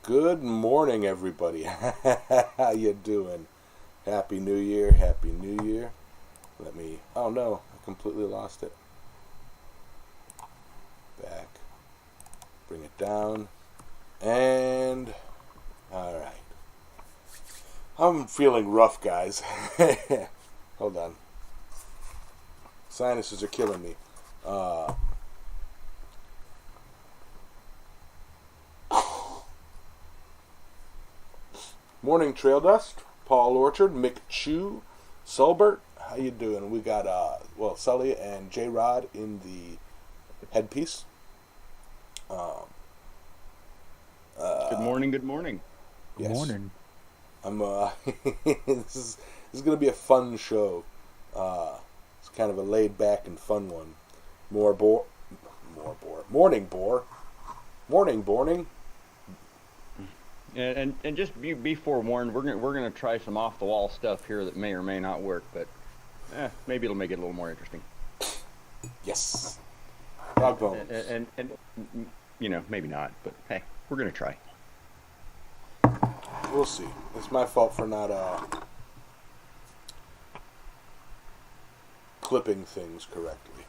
Good morning, everybody. How you doing? Happy New Year, Happy New Year. Oh no, I completely lost it. Back. Bring it down. And, alright. I'm feeling rough, guys. Hold on. Sinuses are killing me. Morning, Trail Dust. Paul Orchard, Mick Chu, Sulbert. How you doing? We got Sully and J Rod in the headpiece. Good morning. Good morning. Yes. Good morning. I'm this is gonna be a fun show. It's kind of a laid back and fun one. Morning boring. And just be forewarned, we're gonna try some off the wall stuff here that may or may not work, but maybe it'll make it a little more interesting. Yes. Dog bones. And maybe not, but hey, we're gonna try. We'll see. It's my fault for not clipping things correctly.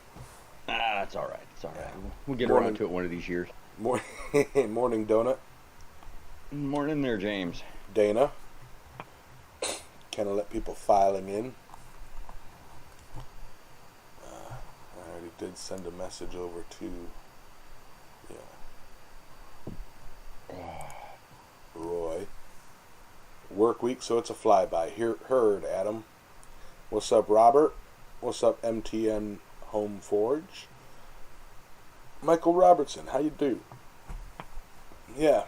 It's all right. It's all right. We'll get around to it one of these years. Morning, Donut. Morning there, James. Dana. Kind of let people filing in. I already did send a message over to Roy. Work week, so it's a flyby. Heard, Adam. What's up, Robert? What's up, MTN Home Forge? Michael Robertson, how you do? Yeah.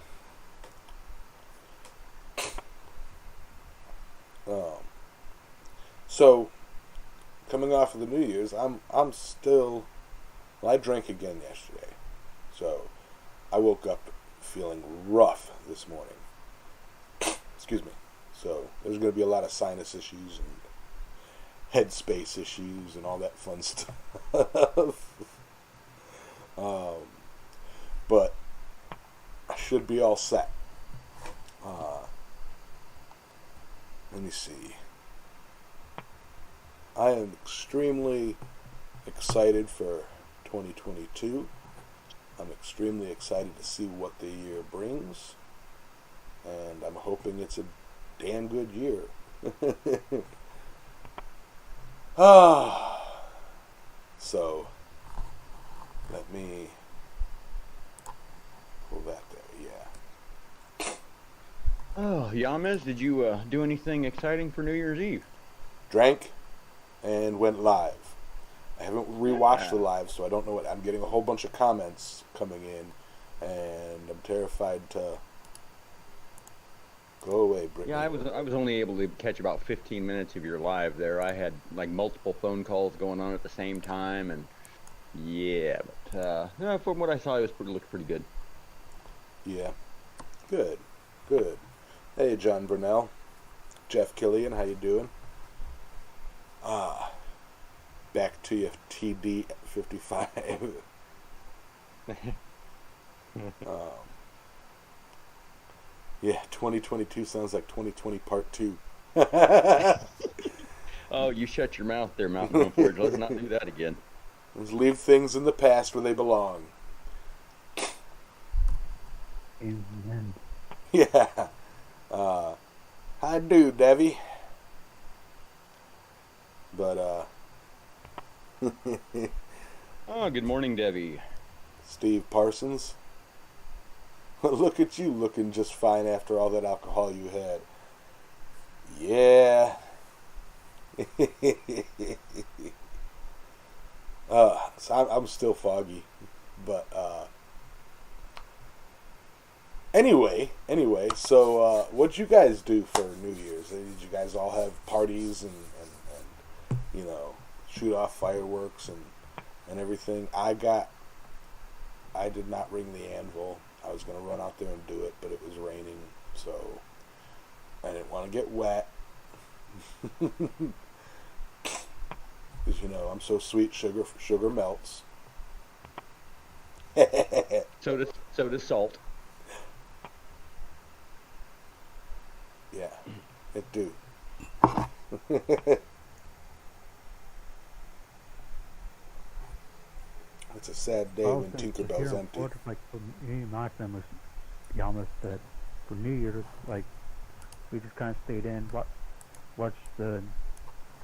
So, coming off of the New Year's, I'm still. Well, I drank again yesterday, so I woke up feeling rough this morning. Excuse me. So there's going to be a lot of sinus issues and headspace issues and all that fun stuff. But I should be all set. Let me see. I am extremely excited for 2022. I'm extremely excited to see what the year brings. And I'm hoping it's a damn good year. So, let me pull that there, yeah. Oh, Yamez, did you do anything exciting for New Year's Eve? Drank and went live. I haven't rewatched the live, so I don't know what. I'm getting a whole bunch of comments coming in, and I'm terrified to go away, Brittany. Yeah, I was only able to catch about 15 minutes of your live there. I had like multiple phone calls going on at the same time, and but from what I saw, it looked pretty good. Yeah, good. Hey, John Burnell, Jeff Killian, how you doing? Back to you, TD-55. Yeah, 2022 sounds like 2020 Part 2. Oh, you shut your mouth there, Mountain Home Forge. Let's not do that again. Let's leave things in the past where they belong. Amen. Yeah. How do, Debbie? But, Oh, good morning, Debbie. Steve Parsons. Look at you looking just fine after all that alcohol you had. Yeah. So I'm still foggy. But, Anyway, so what'd you guys do for New Year's? Did you guys all have parties and shoot off fireworks and everything? I did not ring the anvil. I was going to run out there and do it, but it was raining, so I didn't want to get wet. Because, I'm so sweet, sugar melts. So does salt. Yeah, it do. It's a sad day when Tinkerbell's empty. Like for me, my family, almost that for New Year's, like we just kind of stayed in, watched the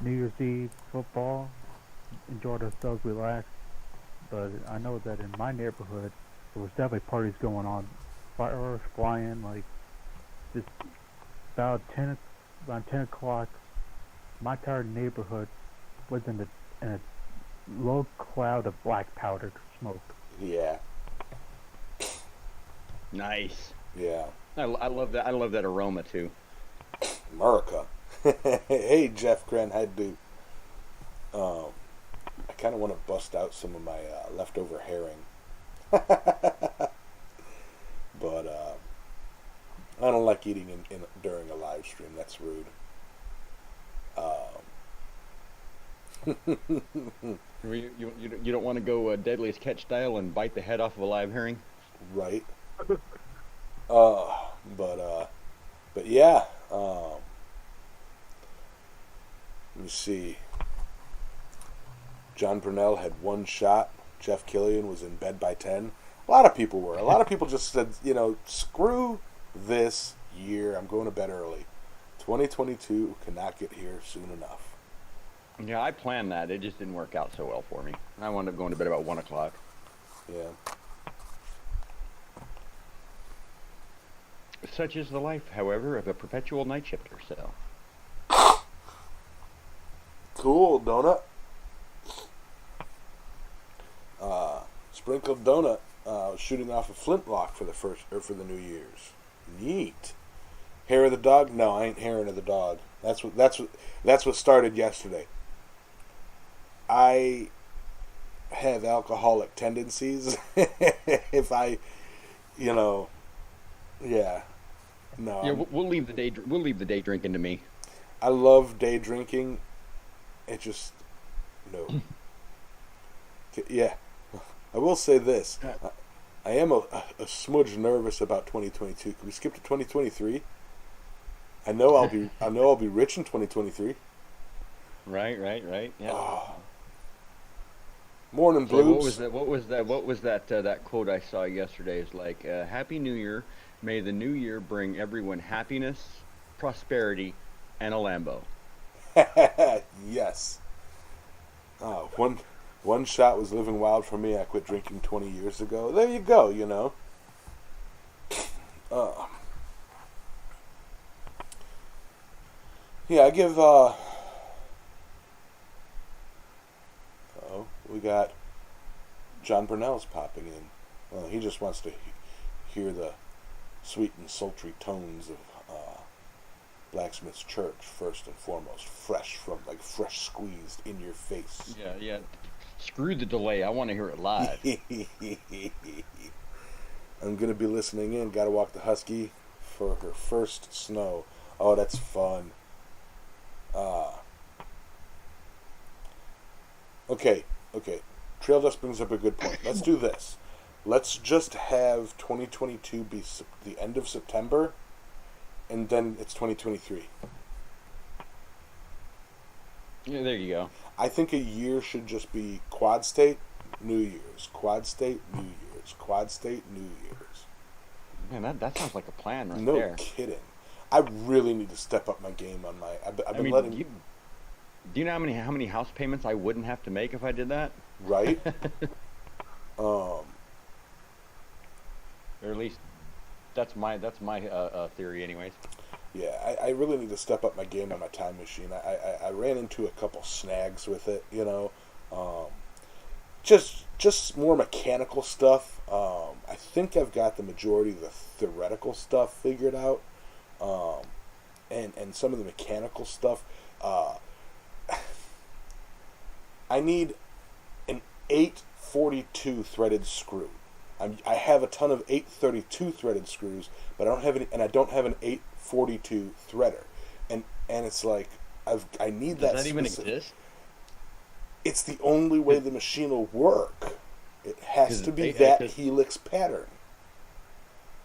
New Year's Eve football, enjoyed ourselves, relaxed. But I know that in my neighborhood, there was definitely parties going on, fireworks flying, like just about 10 o'clock. My entire neighborhood was in a low cloud of black powder smoke. Yeah. Nice. Yeah. I love that. I love that aroma too. America. Hey, Jeff Cran, how do? I kind of want to bust out some of my leftover herring, but I don't like eating in during a live stream. That's rude. You don't want to go Deadliest Catch style and bite the head off of a live herring, Right. But yeah. Let me see. John Brunel had one shot. Jeff Killian was in bed by 10. A lot of people were. A lot of people just said, screw this year. I'm going to bed early. 2022 cannot get here soon enough. Yeah, I planned that. It just didn't work out so well for me. I wound up going to bed about 1 o'clock. Yeah. Such is the life, however, of a perpetual night shifter. So. Cool, donut. Sprinkled donut shooting off a flintlock for the New Year's. Neat. Hair of the dog? No, I ain't hairing of the dog. That's what started yesterday. I have alcoholic tendencies. If I, yeah. No. Yeah, we'll leave the day. We'll leave the day drinking to me. I love day drinking. It just no. Yeah, I will say this: I am a smudge nervous about 2022. Can we skip to 2023? I know I'll be rich in 2023. Right. Yeah. Morning blues. So what was that? That quote I saw yesterday is like, "Happy New Year. May the new year bring everyone happiness, prosperity, and a Lambo." Yes. One shot was living wild for me. I quit drinking 20 years ago. There you go. Yeah, I give. We got John Brunel's popping in. Well, he just wants to hear the sweet and sultry tones of Blacksmiths Church first and foremost, fresh squeezed in your face. Yeah. Screw the delay. I want to hear it live. I'm gonna be listening in. Gotta walk the husky for her first snow. Oh, that's fun. Okay. Trail Dust brings up a good point. Let's do this. Let's just have 2022 be the end of September, and then it's 2023. Yeah, there you go. I think a year should just be Quad State, New Year's, Quad State, New Year's, Quad State, New Year's. Man, that sounds like a plan right there. there. No kidding. I really need to step up my game on my. I've been letting. Do you know how many house payments I wouldn't have to make if I did that? Right. Or at least that's my theory, anyways. Yeah, I really need to step up my game on my time machine. I ran into a couple snags with it, just more mechanical stuff. I think I've got the majority of the theoretical stuff figured out, and some of the mechanical stuff. I need an 842 threaded screw. I have a ton of 832 threaded screws, but I don't have any, and I don't have an 842 threader, and it's like I need that. Does that even exist? It's the only way the machine will work. It has to be that helix pattern.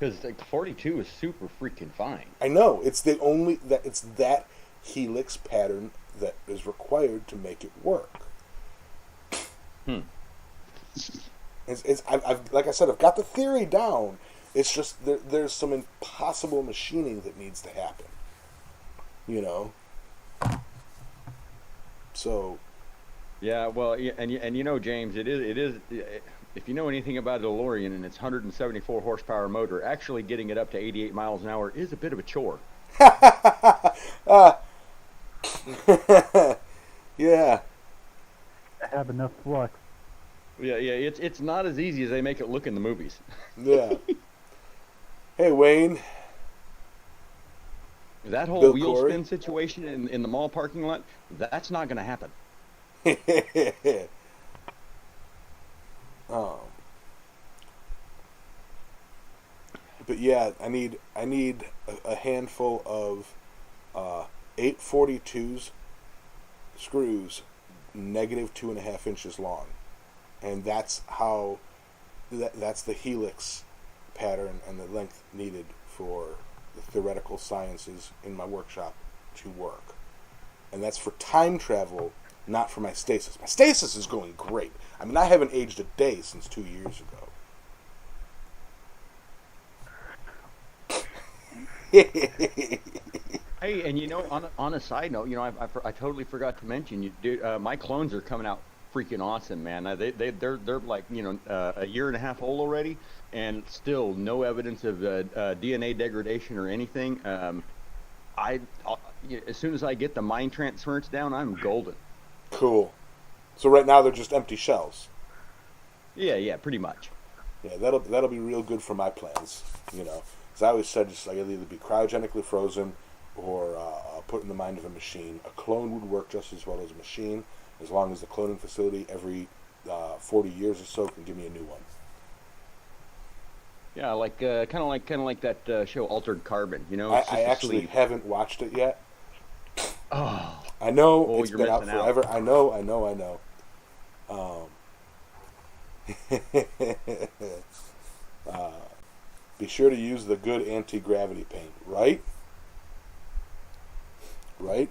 Because like 42 is super freaking fine. I know it's that helix pattern that is required to make it work. Hmm. I've like I said, I've got the theory down. It's just there's some impossible machining that needs to happen. You know. So. Yeah, well, and you know, James, it is. If you know anything about a DeLorean and its 174 horsepower motor, actually getting it up to 88 miles an hour is a bit of a chore. Yeah. Have enough flux. Yeah, it's not as easy as they make it look in the movies. Yeah. Hey, Wayne. That whole Bill wheel Corey? spin situation in the mall parking lot, that's not going to happen. um, but yeah, I need a handful of 842s screws, negative 2.5 inches long, and that's how that's the helix pattern and the length needed for the theoretical sciences in my workshop to work, and that's for time travel, not for my stasis. My stasis is going great. I mean, I haven't aged a day since 2 years ago. Hey, and you know, on a side note, you know, I totally forgot to mention you, dude. My clones are coming out freaking awesome, man. They're like, you know, a year and a half old already, and still no evidence of DNA degradation or anything. As soon as I get the mind transference down, I'm golden. Cool. So right now they're just empty shells. Yeah, pretty much. Yeah, that'll be real good for my plans. You know, as I always said, just like it'll either be cryogenically frozen or put in the mind of a machine. A clone would work just as well as a machine, as long as the cloning facility every 40 years or so can give me a new one. Yeah, like kind of like that show Altered Carbon. You know, I actually haven't watched it yet. Oh, I know it's you're been out missing forever. I know. Be sure to use the good anti-gravity paint, right? Right?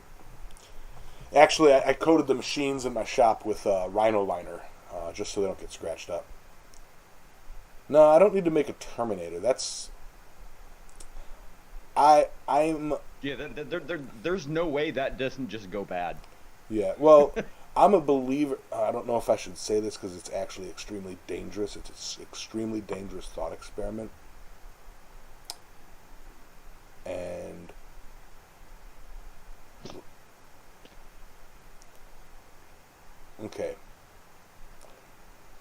Actually, I coated the machines in my shop with Rhino liner, just so they don't get scratched up. No, I don't need to make a Terminator. I'm yeah. There's no way that doesn't just go bad. Yeah, well, I'm a believer. I don't know if I should say this because it's actually extremely dangerous. It's an extremely dangerous thought experiment. And okay,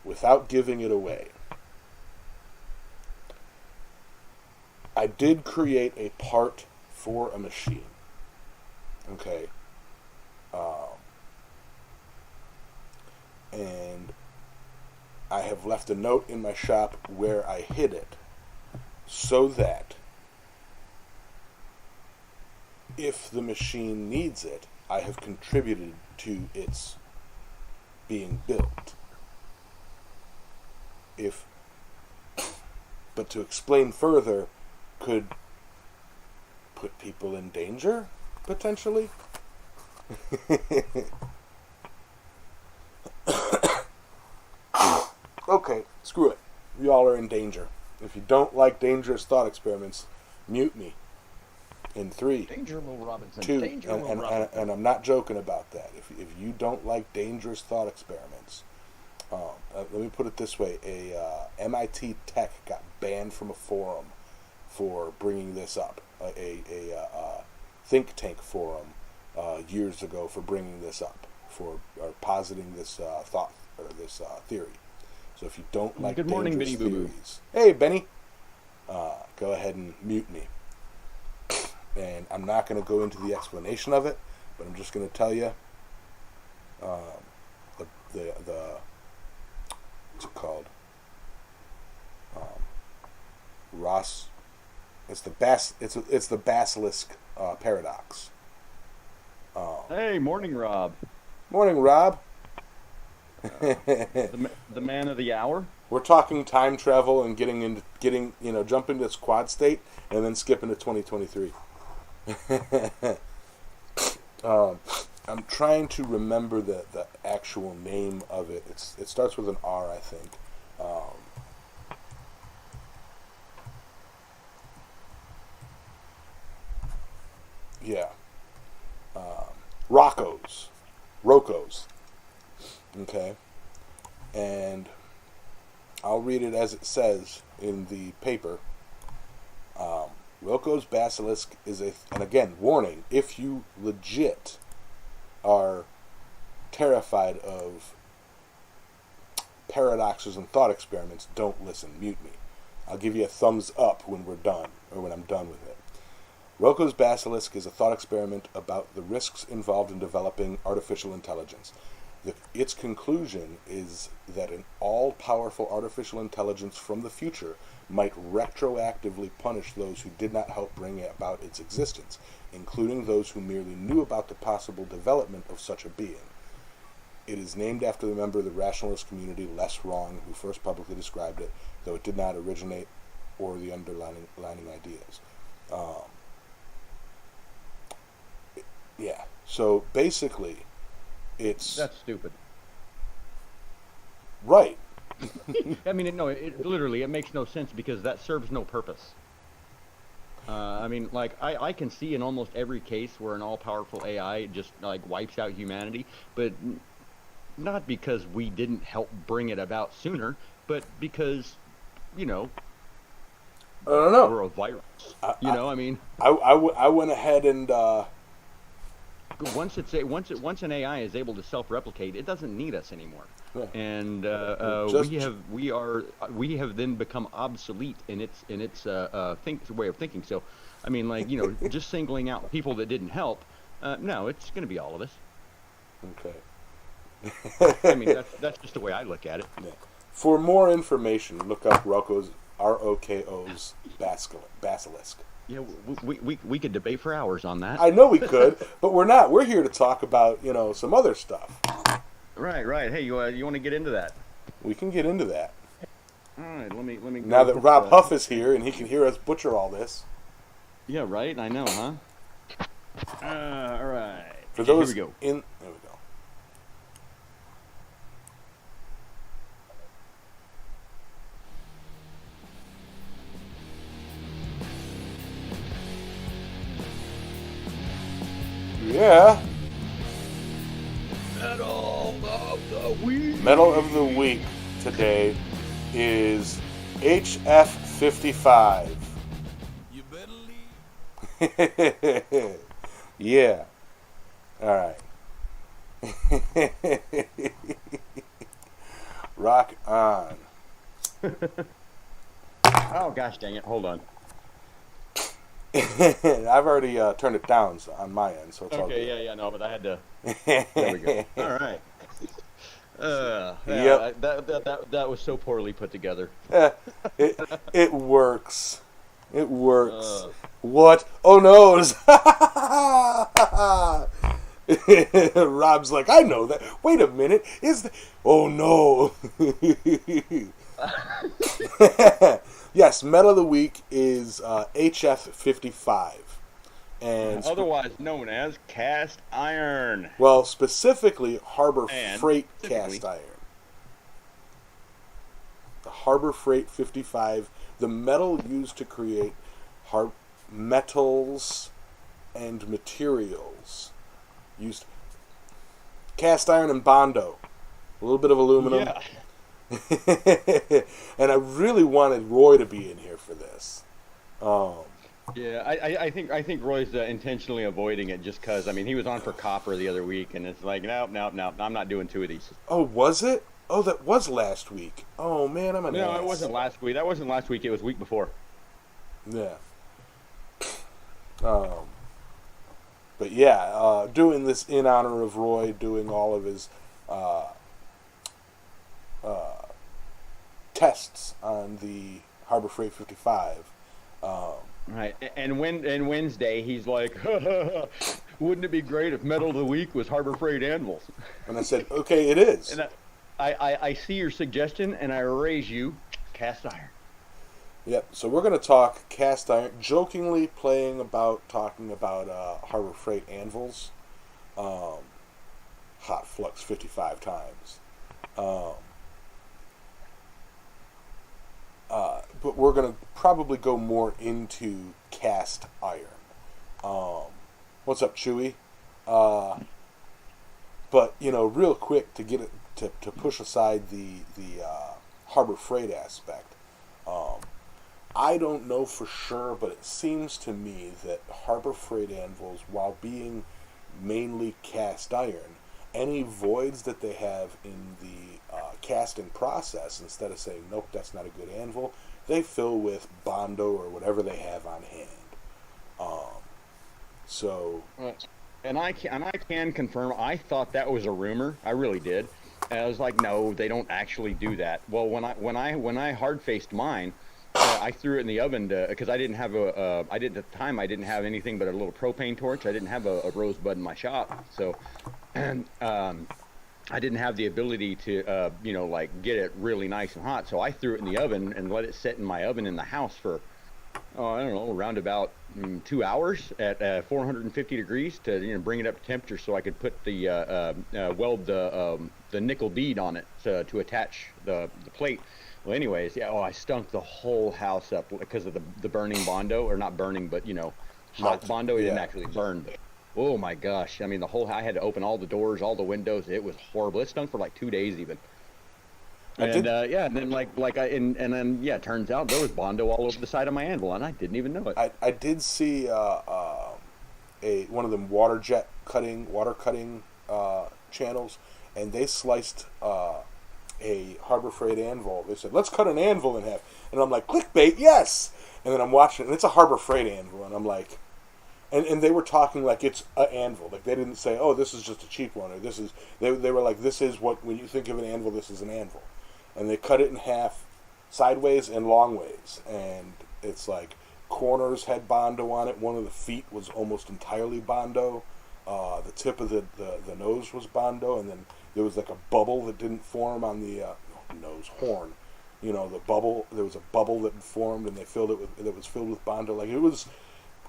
without giving it away, I did create a part for a machine. Okay. And I have left a note in my shop where I hid it, so that if the machine needs it, I have contributed to its being built. But to explain further, could put people in danger, potentially? Okay, screw it. Y'all are in danger. If you don't like dangerous thought experiments, mute me. In 3, Danger, Will Robinson. 2, Danger, Will Robinson. and I'm not joking about that. If you don't like dangerous thought experiments, let me put it this way: a MIT tech got banned from a forum for bringing this up. A think tank forum years ago for bringing this up, for positing this thought or this theory. So if you don't like Good morning, dangerous Benny Boo Boo. theories, hey Benny, go ahead and mute me. And I'm not going to go into the explanation of it, but I'm just going to tell you the what's it called? Ross. It's the Basilisk paradox. Hey, morning, Rob. Morning, Rob. The man of the hour. We're talking time travel and getting jump into this quad state and then skip into 2023. I'm trying to remember the actual name of it. It starts with an R, I think. Yeah. Rokos. Okay. And I'll read it as it says in the paper. Roko's Basilisk is and again, warning, if you legit are terrified of paradoxes and thought experiments, don't listen, mute me. I'll give you a thumbs up when we're done, or when I'm done with it. Roko's Basilisk is a thought experiment about the risks involved in developing artificial intelligence. Its conclusion is that an all-powerful artificial intelligence from the future might retroactively punish those who did not help bring about its existence, including those who merely knew about the possible development of such a being. It is named after the member of the rationalist community Les Wrong, who first publicly described it, though it did not originate or the underlying ideas. Yeah, so basically, That's stupid. Right. I mean, it literally, it makes no sense because that serves no purpose. I mean, like, I can see in almost every case where an all-powerful AI just, like, wipes out humanity, but not because we didn't help bring it about sooner, but because, I don't know. We're a virus. I mean... I went ahead and... Once an AI is able to self-replicate, it doesn't need us anymore, Yeah. and we have then become obsolete in its way of thinking. So, I mean, like, just singling out people that didn't help. No, it's going to be all of us. Okay. I mean, that's just the way I look at it. Yeah. For more information, look up Roko's Basilisk. Yeah, we could debate for hours on that. I know we could, but we're not. We're here to talk about, some other stuff. Right. Hey, you want to get into that? We can get into that. All right, let me. Now that Rob Huff is here and he can hear us butcher all this. Yeah, right. I know, huh? All right. For those here we go. there we go. Yeah. Metal of the week today is HF-55. You better leave. Yeah. All right. Rock on. Oh gosh, dang it! Hold on. I've already turned it down on my end, so it's all good. Okay, yeah, no, but I had to. There we go. All right. Yep. That was so poorly put together. It works. It works. What? Oh no! Rob's like, I know that. Wait a minute. Oh no! Yes, Metal of the Week is HF-55. And otherwise known as cast iron. Well, specifically Harbor Freight cast iron. The Harbor Freight 55, the metal used to create metals and materials. Used cast iron and Bondo. A little bit of aluminum. Yeah. And I really wanted Roy to be in here for this. Yeah, I think Roy's intentionally avoiding it just because, I mean, he was on for copper the other week, and it's like, nope, I'm not doing two of these. Oh, was it? Oh, that was last week. Oh, man, I'm an ass. No, it wasn't last week. That wasn't last week. It was week before. Yeah. But yeah, doing this in honor of Roy, doing all of his tests on the Harbor Freight 55. Right, and Wednesday he's like, wouldn't it be great if Metal of the Week was Harbor Freight Anvils? And I said, okay, it is. And I see your suggestion, and I raise you cast iron. Yep. So we're going to talk cast iron, jokingly talking about Harbor Freight anvils, hot flux 55 times. Um, but we're going to probably go more into cast iron. What's up, Chewy? But real quick to get it to push aside the Harbor Freight aspect. I don't know for sure, but it seems to me that Harbor Freight anvils, while being mainly cast iron, any voids that they have in the casting process, instead of saying, nope, that's not a good anvil, they fill with Bondo or whatever they have on hand. Um, so, And I can confirm. I thought that was a rumor. I really did. And I was like, no, they don't actually do that. Well, when I hard faced mine, I threw it in the oven because I didn't have I didn't at the time. I didn't have anything but a little propane torch. I didn't have a rosebud in my shop, so I didn't have the ability to like get it really nice and hot. So I threw it in the oven and let it sit in my oven in the house for I don't know, around about 2 hours at 450 degrees to bring it up to temperature, so I could put the weld the nickel bead on it to attach the plate. Well, anyways, yeah. Oh, I stunk the whole house up because of the burning Bondo, or not burning, but hot hot, Bondo. It didn't yeah. actually burn, but oh my gosh! I mean, I had to open all the doors, all the windows. It was horrible. It stunk for like 2 days even. I And did yeah, and then and then yeah, it turns out there was Bondo all over the side of my anvil, and I didn't even know it. I did see a one of them water cutting channels, and they sliced a Harbor Freight anvil. They said, "Let's cut an anvil in half," and I'm like, "Clickbait, yes!" And then I'm watching it, and it's a Harbor Freight anvil, and I'm like, and they were talking like it's an anvil, like they didn't say, "Oh, this is just a cheap one," or "This is." They were like, "This is what when you think of an anvil, this is an anvil," and they cut it in half, sideways and long ways, and it's like corners had Bondo on it. One of the feet was almost entirely Bondo. The tip of the nose was Bondo, and then there was like a bubble that didn't form on the nose horn. The bubble. There was a bubble that formed, and they filled it with. That was filled with Bondo. Like it was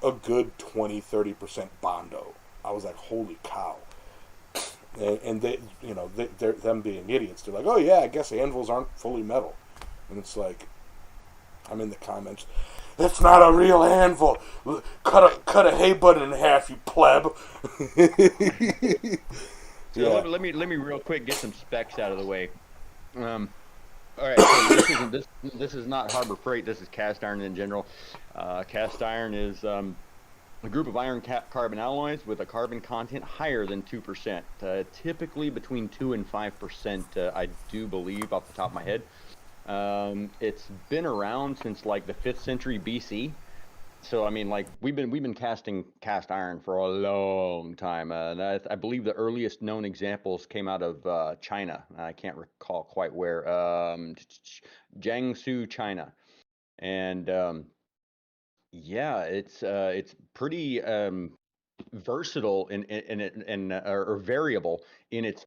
a good 20-30% Bondo. I was like, holy cow. And they, they're them being idiots. They're like, oh yeah, I guess anvils aren't fully metal. And it's like, I'm in the comments. It's not a real anvil. Cut a hay bud in half, you pleb. So Yeah. let me real quick get some specs out of the way. All right, so this is not Harbor Freight. This is cast iron in general. Cast iron is a group of iron carbon alloys with a carbon content higher than 2%, typically between 2 and 5%. I do believe, off the top of my head. It's been around since like the 5th century BC. So I mean, like we've been casting cast iron for a long time. And I believe the earliest known examples came out of China. I can't recall quite where. Jiangsu, China, and yeah, it's pretty versatile or variable in its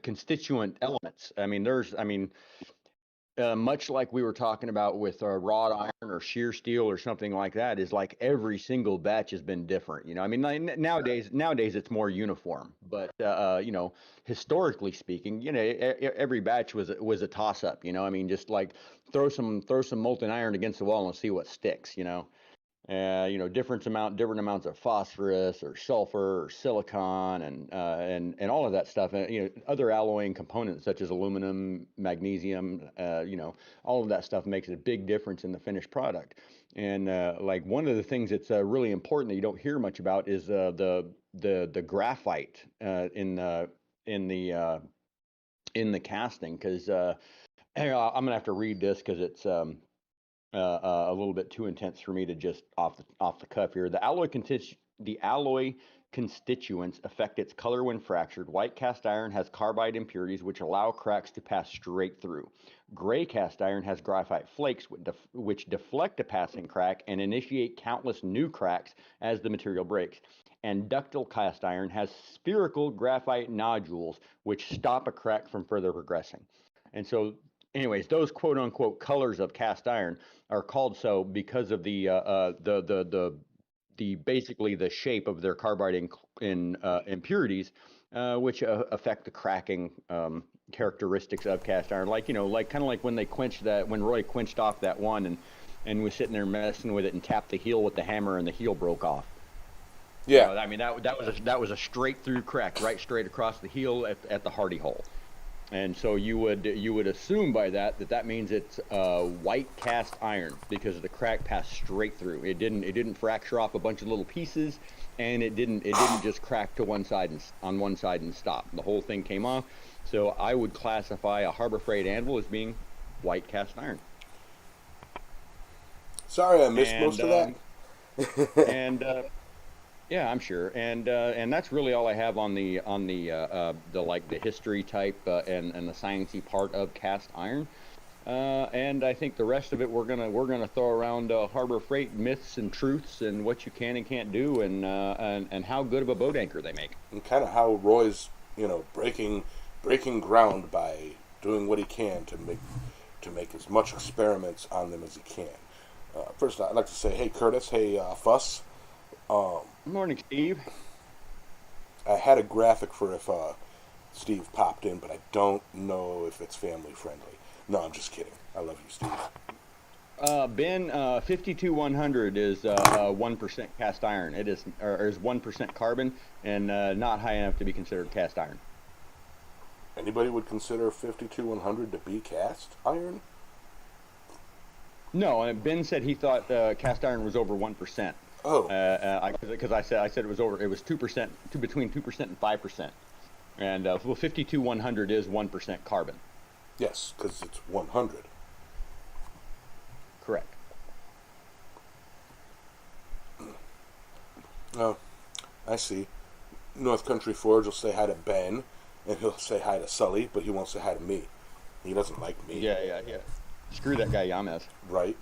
constituent elements. I mean, much like we were talking about with wrought iron or shear steel or something like that, is like every single batch has been different. I mean, nowadays it's more uniform, but historically speaking, every batch was a toss up. I mean, just like throw some molten iron against the wall and see what sticks. Different amounts of phosphorus or sulfur or silicon and all of that stuff, and other alloying components such as aluminum, magnesium, all of that stuff makes a big difference in the finished product. And like one of the things that's really important that you don't hear much about is the graphite in the uh, in the casting, because I'm gonna have to read this because it's a little bit too intense for me to just off the cuff here. The alloy constituents affect its color when fractured. White cast iron has carbide impurities which allow cracks to pass straight through. Gray cast iron has graphite flakes which deflect a passing crack and initiate countless new cracks as the material breaks. And ductile cast iron has spherical graphite nodules which stop a crack from further progressing. And so, anyways, those quote unquote colors of cast iron are called so because of the basically the shape of their carbide impurities, which affect the cracking characteristics of cast iron. Like like kind of like when they quenched that, when Roy quenched off that one and was sitting there messing with it and tapped the heel with the hammer and the heel broke off. Yeah. I mean that was a straight through crack, right straight across the heel at the hardy hole. And so you would assume by that means it's white cast iron because the crack passed straight through. It didn't fracture off a bunch of little pieces, and it didn't just crack to one side on one side and stop. The whole thing came off. So I would classify a Harbor Freight anvil as being white cast iron. Sorry, I missed most of that. And yeah, I'm sure, and that's really all I have on the like the history type and the sciencey part of cast iron, and I think the rest of it we're gonna throw around Harbor Freight myths and truths and what you can and can't do and how good of a boat anchor they make. And kind of how Roy's breaking ground by doing what he can to make as much experiments on them as he can. First, I'd like to say, hey Curtis, hey Fuss. Good morning, Steve. I had a graphic for if Steve popped in, but I don't know if it's family friendly. No, I'm just kidding. I love you, Steve. Ben, 52100 is 1% cast iron. It is 1% carbon and not high enough to be considered cast iron. Anybody would consider 52100 to be cast iron? No, Ben said he thought cast iron was over 1%. Oh, because I said it was over. It was 2%, between 2% and 5%, and 52100 is 1% carbon. yes, because it's 100. Correct. Oh, I see. North Country Forge will say hi to Ben, and he'll say hi to Sully, but he won't say hi to me. He doesn't like me. Yeah. Screw that guy Yamez. Right.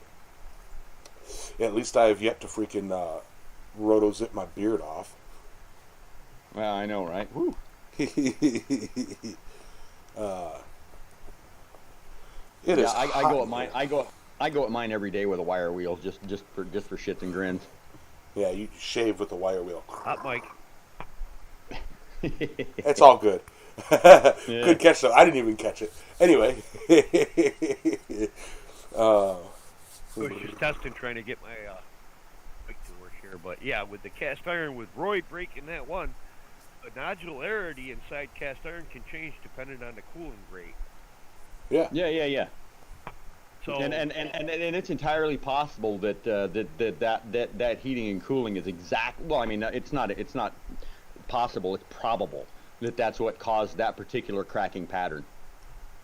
Yeah, at least I have yet to freaking roto-zip my beard off. Well, I know, right? Woo. It Yeah, is I hot go at in mine. here. I go at mine every day with a wire wheel, just for shits and grins. Yeah, you shave with the wire wheel. Hot mic. It's all good. Yeah. Good catch, though. I didn't even catch it. Anyway. I was just testing, trying to get my mic to work here. But yeah, with the cast iron, with Roy breaking that one, the nodularity inside cast iron can change depending on the cooling rate. Yeah. Yeah. So And it's entirely possible that that heating and cooling is exact. Well, I mean, it's not possible. It's probable that that's what caused that particular cracking pattern.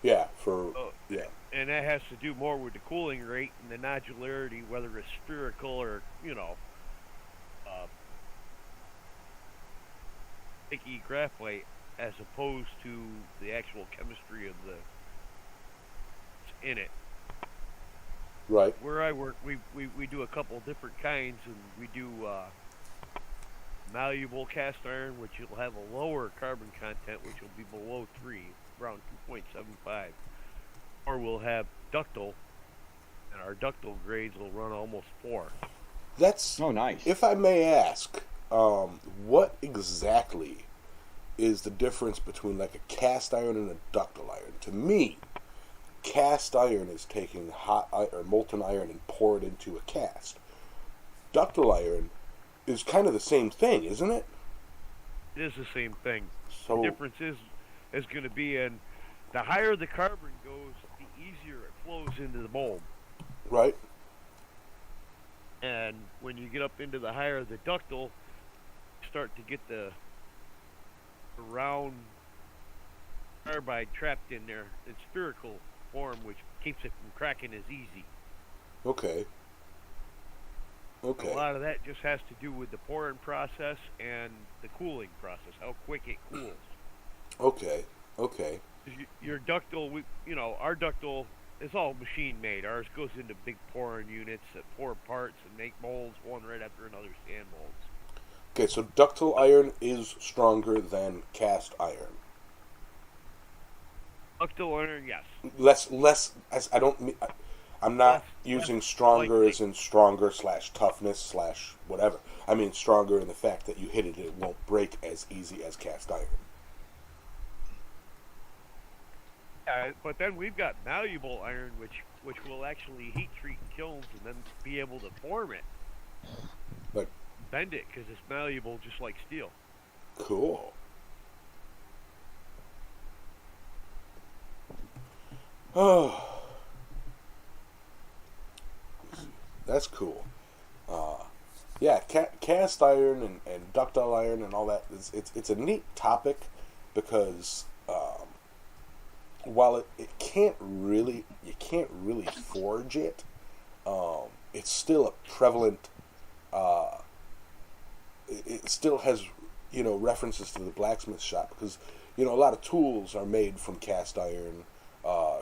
Yeah, yeah. and that has to do more with the cooling rate and the nodularity, whether it's spherical or sticky graphite, as opposed to the actual chemistry of in it. Right. Where I work, we do a couple different kinds, and we do malleable cast iron, which will have a lower carbon content, which will be below 3, around 2.75. Or we'll have ductile, and our ductile grades will run almost 4. That's, Oh, nice. if I may ask, what exactly is the difference between like a cast iron and a ductile iron? To me, cast iron is taking hot or molten iron and pour it into a cast. Ductile iron is kind of the same thing, isn't it? It is the same thing. So The difference is going to be in the higher the carbon goes, the easier it flows into the mold. right. And when you get up into the higher the ductile, you start to get the round carbide trapped in there in spherical form, which keeps it from cracking as easy. Okay. Okay. A lot of that just has to do with the pouring process and the cooling process, how quick it cools. Okay. Okay. 'Cause your ductile, our ductile is all machine made. Ours goes into big pouring units that pour parts and make molds one right after another, sand molds. Okay, so ductile iron is stronger than cast iron. Ductile iron, yes. Less. I don't mean. I'm not using stronger likely. as in stronger / toughness / whatever. I mean stronger in the fact that you hit it, it won't break as easy as cast iron. But then we've got malleable iron, which will actually heat treat kilns and then be able to form it, Like, bend it because it's malleable just like steel. cool. Oh, that's cool. Yeah, cast iron and ductile iron and all that. It's a neat topic because while you can't really forge it, it's still a prevalent. It still has references to the blacksmith shop because a lot of tools are made from cast iron,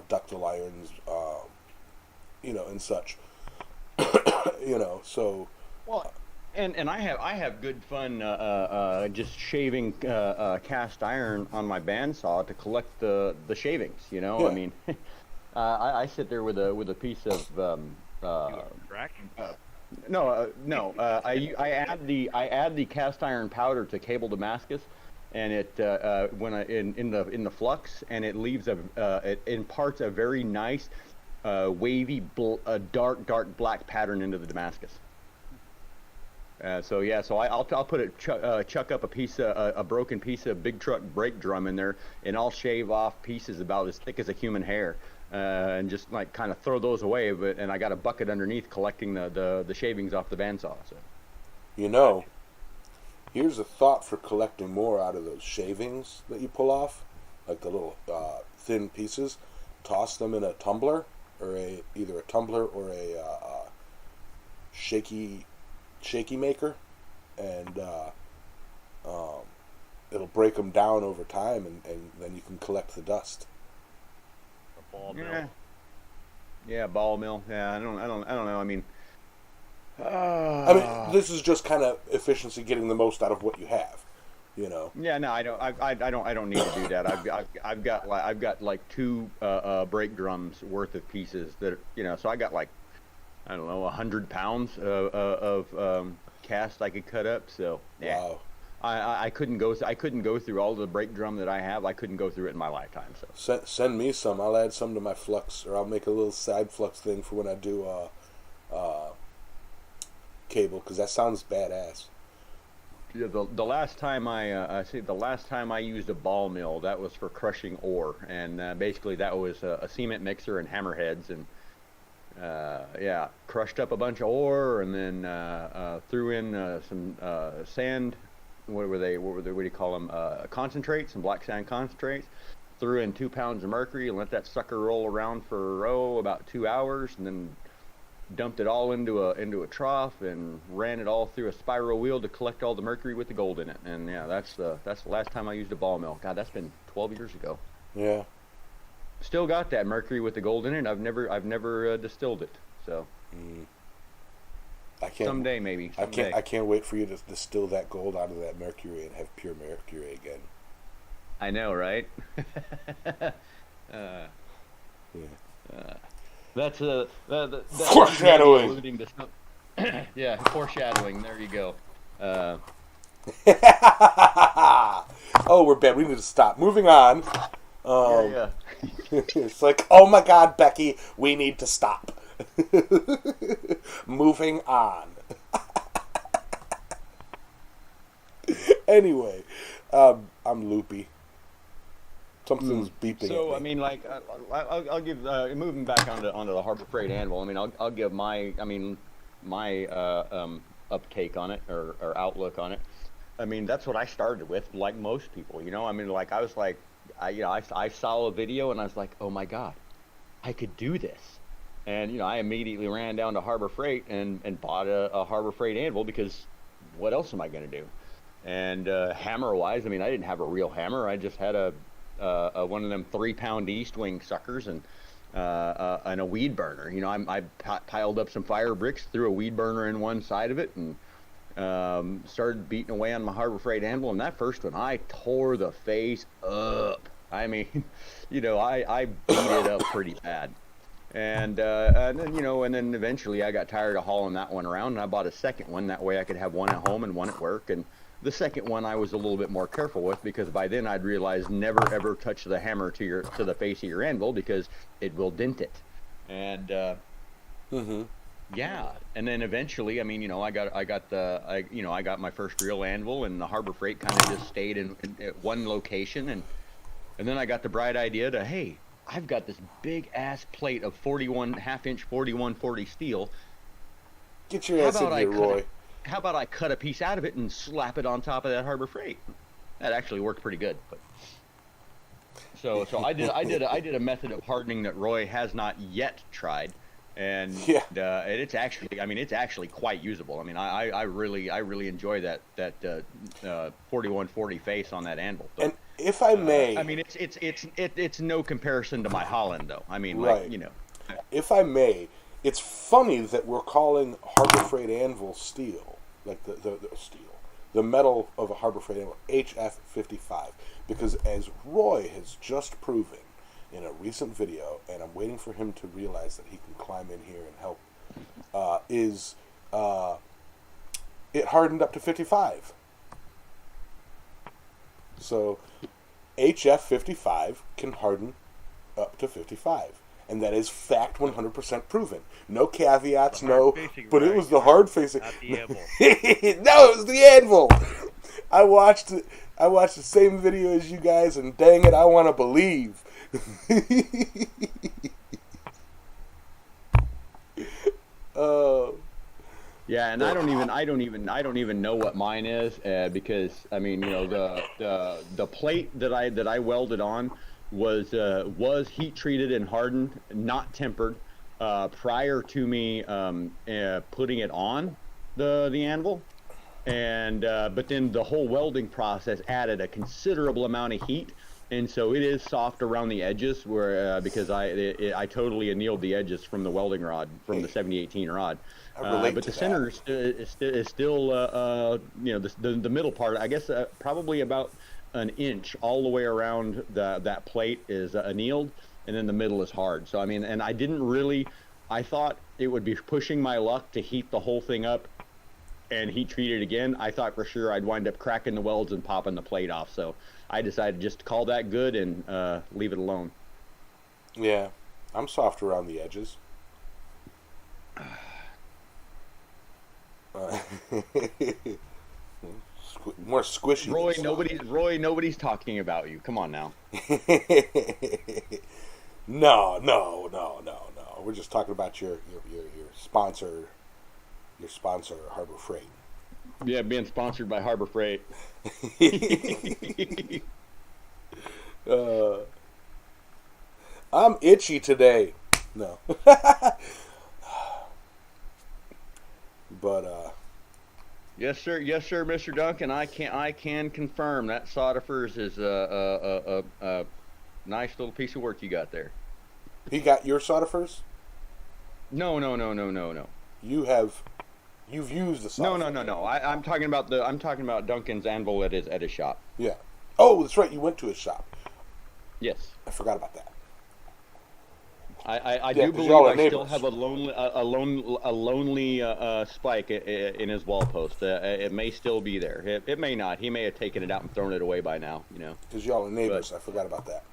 ductile irons, and such. So. Well, and I have good fun just shaving cast iron on my bandsaw to collect the shavings. Yeah. I mean, I sit there with a piece of Crack? no. I add the cast iron powder to cable Damascus, and it in the flux, and it leaves it imparts a very nice wavy dark black pattern into the Damascus. So I'll put chuck up a broken piece of big truck brake drum in there, and I'll shave off pieces about as thick as a human hair, and just like kind of throw those away. And I got a bucket underneath collecting the shavings off the bandsaw. So. Here's a thought for collecting more out of those shavings that you pull off, like the little thin pieces. Toss them in a tumbler, or either a tumbler or a shaky maker, and it'll break them down over time, and then you can collect the dust. A ball mill. Yeah, ball mill. Yeah, I don't know. I mean, this is just kind of efficiency, getting the most out of what you have. Yeah, no, I don't need to do that. I've got like 2 brake drums worth of pieces that so I got like, I don't know, 100 pounds of cast I could cut up. So yeah, Wow. I couldn't go through all the brake drum that I have. I couldn't go through it in my lifetime. So Send me some. I'll add some to my flux, or I'll make a little side flux thing for when I do cable, because that sounds badass. yeah, the last time I used a ball mill, that was for crushing ore, and basically that was a cement mixer and hammerheads, and crushed up a bunch of ore, and then threw in some sand. What do you call them? Concentrates, some black sand concentrates. Threw in 2 pounds of mercury and let that sucker roll around for about 2 hours, and then dumped it all into a trough and ran it all through a spiral wheel to collect all the mercury with the gold in it. And yeah, that's the last time I used a ball mill. God, that's been 12 years ago. Yeah. Still got that mercury with the gold in it. I've never distilled it. So I can't. someday maybe. Someday. I can't wait for you to distill that gold out of that mercury and have pure mercury again. I know, right? Yeah. That's Foreshadowing. alluding to yeah, foreshadowing. There you go. Oh, we're bad. We need to stop. Moving on. Yeah. It's like, oh my God, Becky, we need to stop. Moving on. Anyway, I'm loopy. Something's beeping. So at me. I mean, like, I'll give moving back onto the Harbor Freight Anvil. I mean, I'll give my uptake on it or outlook on it. I mean, that's what I started with, like most people. I mean, like I was like, I saw a video and I was like, oh my God, I could do this. And, you know, I immediately ran down to Harbor Freight and bought a Harbor Freight anvil, because what else am I going to do? And hammer-wise, I mean, I didn't have a real hammer. I just had a one of them 3-pound East Wing suckers and a weed burner. You know, I piled up some fire bricks, threw a weed burner in one side of it, and started beating away on my Harbor Freight anvil. And that first one, I tore the face up. I mean, you know, I beat it up pretty bad. And then, you know, and then eventually I got tired of hauling that one around, and I bought a second one. That way I could have one at home and one at work. And the second one I was a little bit more careful with, because by then I'd realized never ever touch the hammer to the face of your anvil, because it will dent it. And yeah, and then eventually, I mean, you know, I got my first real anvil, and the Harbor Freight kind of just stayed in one location, and then I got the bright idea to, hey, I've got this big ass plate of 1/2-inch 4140 steel. Get your ass in here, Roy. How about I cut a piece out of it and slap it on top of that Harbor Freight? That actually worked pretty good. But so I did a method of hardening that Roy has not yet tried, and it's actually quite usable. I mean, I really enjoy that 4140 face on that anvil. But, and if I may, I mean, it's no comparison to my Holland, though. I mean, right. Like, you know. If I may, it's funny that we're calling Harbor Freight anvil steel, like the steel, the metal of a Harbor Freight anvil, HF-55, because as Roy has just proven in a recent video, and I'm waiting for him to realize that he can climb in here and help, it hardened up to 55. So HF-55 can harden up to 55. And that is fact 100% proven. No caveats, no. But it was the hard facing. Not the anvil. No, it was the anvil. I watched the same video as you guys, and dang it, I want to believe. Yeah, and I don't even know what mine is, because I mean, you know, the plate that I welded on was heat treated and hardened, not tempered, prior to me putting it on the anvil, and but then the whole welding process added a considerable amount of heat, and so it is soft around the edges, where because I totally annealed the edges from the welding rod, from the 7018 rod. But the center is still you know, the middle part, I guess, probably about an inch all the way around that plate is annealed, and then the middle is hard. So I mean, and I thought it would be pushing my luck to heat the whole thing up and heat treat it again. I thought for sure I'd wind up cracking the welds and popping the plate off. So I decided just to call that good and leave it alone. Yeah, I'm soft around the edges. More squishy. Roy, nobody's talking about you. Come on now. No. We're just talking about your sponsor, Harbor Freight. Yeah, being sponsored by Harbor Freight. I'm itchy today. No. But Yes, sir, Mr. Duncan. I can confirm that Soddifers is a nice little piece of work you got there. He got your Soddifers? No. You've used the Soddifers. No. I'm talking about Duncan's anvil at his shop. Yeah. Oh, that's right. You went to his shop. Yes. I forgot about that. I do believe I still have a lonely spike in his wall post. It may still be there. It may not. He may have taken it out and thrown it away by now. You know. Because y'all are neighbors. I forgot about that.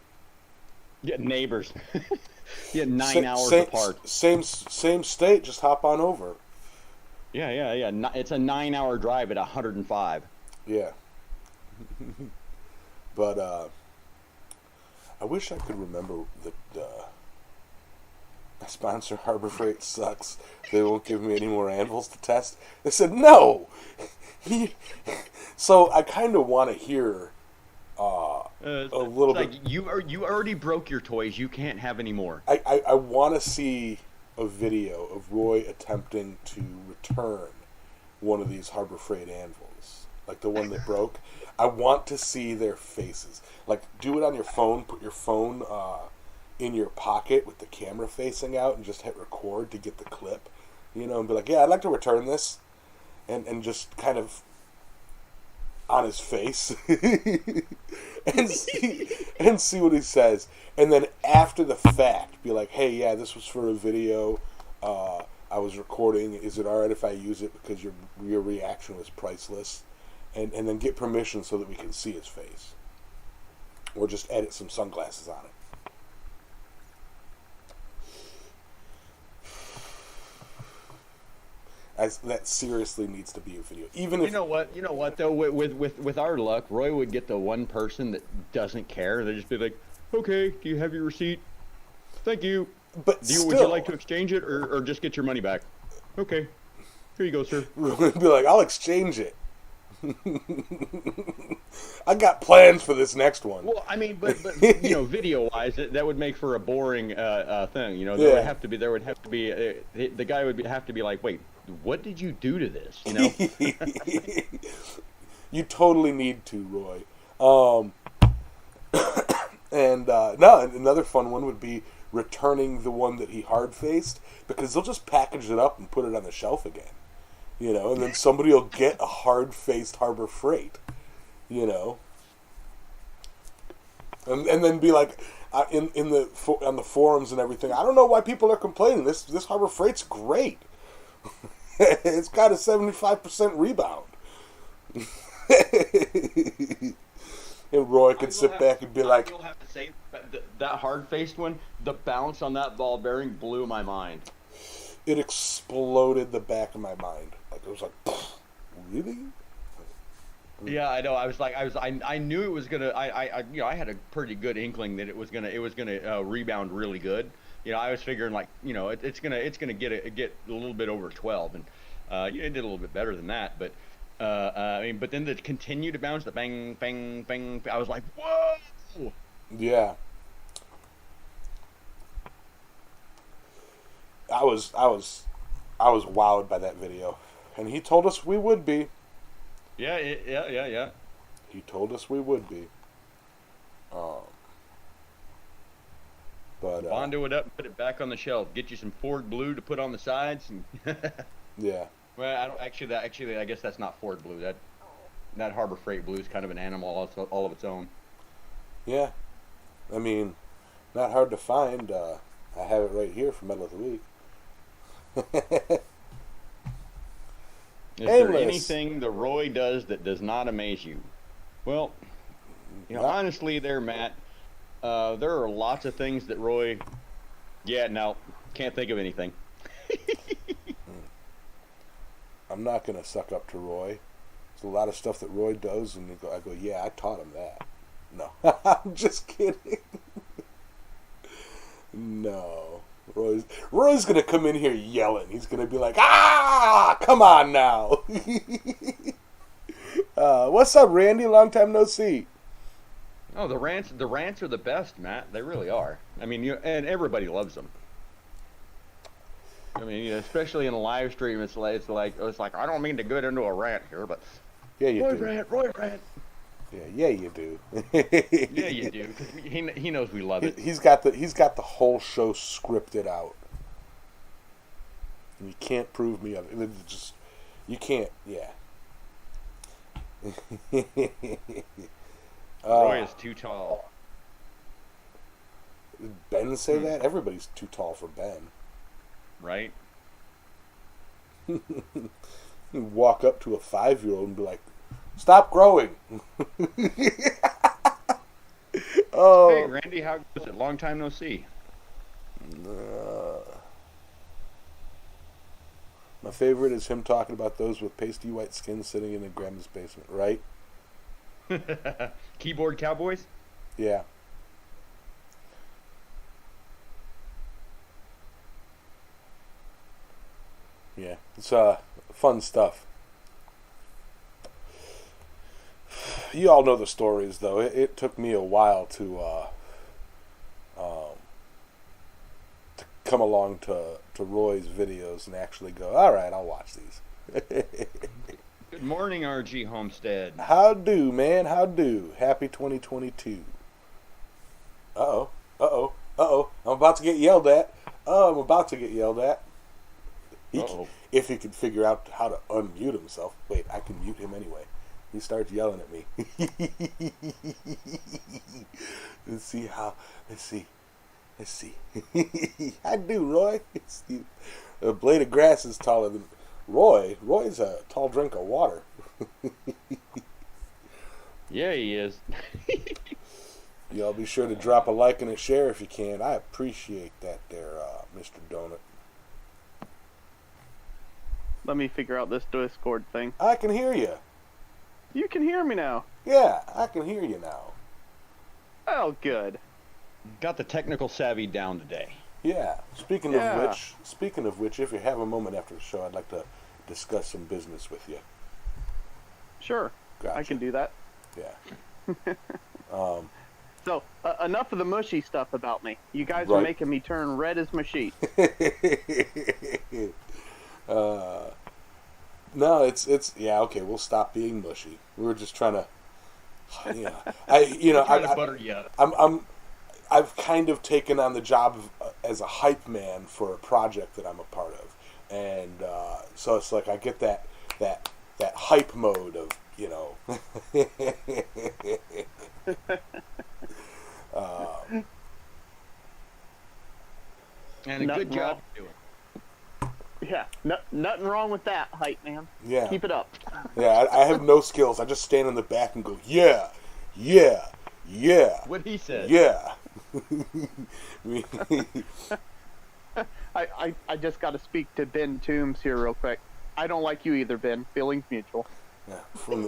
Yeah, neighbors. Yeah, 9 hours apart. Same state. Just hop on over. Yeah. It's a 9-hour drive at 105. Yeah. But I wish I could remember that. My sponsor, Harbor Freight, sucks. They won't give me any more anvils to test. They said no. So I kind of want to hear a little bit. Like you already broke your toys. You can't have any more. I want to see a video of Roy attempting to return one of these Harbor Freight anvils, like the one that broke. I want to see their faces. Like, do it on your phone. Put your phone in your pocket with the camera facing out and just hit record to get the clip, you know, and be like, yeah, I'd like to return this, and just kind of on his face and see what he says, and then after the fact be like, hey, yeah, this was for a video I was recording, is it alright if I use it, because your reaction was priceless, and then get permission so that we can see his face, or just edit some sunglasses on it. That seriously needs to be a video. Even if you know what though, with our luck, Roy would get the one person that doesn't care. They just be like, okay, do you have your receipt? Thank you. But would you like to exchange it or just get your money back? Okay, here you go, sir. Be like, I'll exchange it. I got plans for this next one. Well, I mean, but you know, video-wise, that would make for a boring thing. You know, there would have to be the guy would have to be like, wait, what did you do to this? You know, you totally need to, Roy. And another fun one would be returning the one that he hard-faced, because they'll just package it up and put it on the shelf again. You know, and then somebody will get a hard-faced Harbor Freight, you know, and then be like, on the forums and everything, I don't know why people are complaining. This Harbor Freight's great. It's got a 75% rebound. And Roy could sit back and be like, you'll have to say that hard-faced one, the bounce on that ball bearing blew my mind. It exploded the back of my mind. Like, it was like, really? Yeah, I know. I knew it was gonna. I had a pretty good inkling that it was gonna rebound really good. You know, I was figuring like, you know, it's gonna get a little bit over 12, and it did a little bit better than that. But I mean, but then the continue to bounce, the bang, bang, bang. I was like, whoa! Yeah. I was wowed by that video, and he told us we would be. Yeah. He told us we would be. But Bondo it up, put it back on the shelf. Get you some Ford Blue to put on the sides. And yeah. Well, I don't actually. I guess that's not Ford Blue. That Harbor Freight Blue is kind of an animal all of its own. Yeah. I mean, not hard to find. I have it right here for Medal of the Week. Is there anything the Roy does that does not amaze you? Well, you know, honestly, there, Matt, there are lots of things that Roy. Yeah, no, can't think of anything. I'm not gonna suck up to Roy. There's a lot of stuff that Roy does, and I go, yeah, I taught him that. No, I'm just kidding. No. Roy's gonna come in here yelling. He's gonna be like, come on now. What's up, Randy? Long time no see. Oh, the rants are the best, Matt. They really are. I mean, and everybody loves them. I mean, especially in a live stream, it's like I don't mean to get into a rant here, but yeah, you do. Roy rant. Yeah, you do. Yeah, you do. 'Cause he knows we love it. He's got the whole show scripted out, and you can't prove me of it. You can't. Yeah. Roy is too tall. Did Ben say that? Everybody's too tall for Ben. Right? You walk up to a 5-year-old and be like, stop growing. Oh. Hey, Randy, how goes it? Long time no see. My favorite is him talking about those with pasty white skin sitting in a grandma's basement, right? Keyboard cowboys? Yeah. Yeah, it's fun stuff. You all know the stories, though. It took me a while to come along to Roy's videos and actually go, all right, I'll watch these. Good morning, RG Homestead. How do, man? How do? Happy 2022. Uh-oh. Uh-oh. Uh-oh. I'm about to get yelled at. I'm about to get yelled at. If he could figure out how to unmute himself. Wait, I can mute him anyway. He starts yelling at me. Let's see. I do, Roy. A blade of grass is taller than Roy. Roy's a tall drink of water. Yeah, he is. Y'all be sure to drop a like and a share if you can. I appreciate that there, Mr. Donut. Let me figure out this Discord thing. I can hear you. You can hear me now. Yeah, I can hear you now. Oh, good. Got the technical savvy down today. Yeah. Speaking of which, if you have a moment after the show, I'd like to discuss some business with you. Sure. Gotcha. I can do that. Yeah. So, enough of the mushy stuff about me. You guys Right. are making me turn red as my sheet. No, it's yeah, okay, we'll stop being mushy. We were just trying to, Trying to butter you up. I've kind of taken on the job as a hype man for a project that I'm a part of, and so it's like I get that hype mode of, you know. And a good job doing. Yeah, nothing wrong with that, hype man. Yeah. Keep it up. Yeah, I have no skills. I just stand in the back and go, yeah, yeah, yeah. What he said. Yeah. I just got to speak to Ben Toombs here real quick. I don't like you either, Ben. Feelings mutual. Yeah, from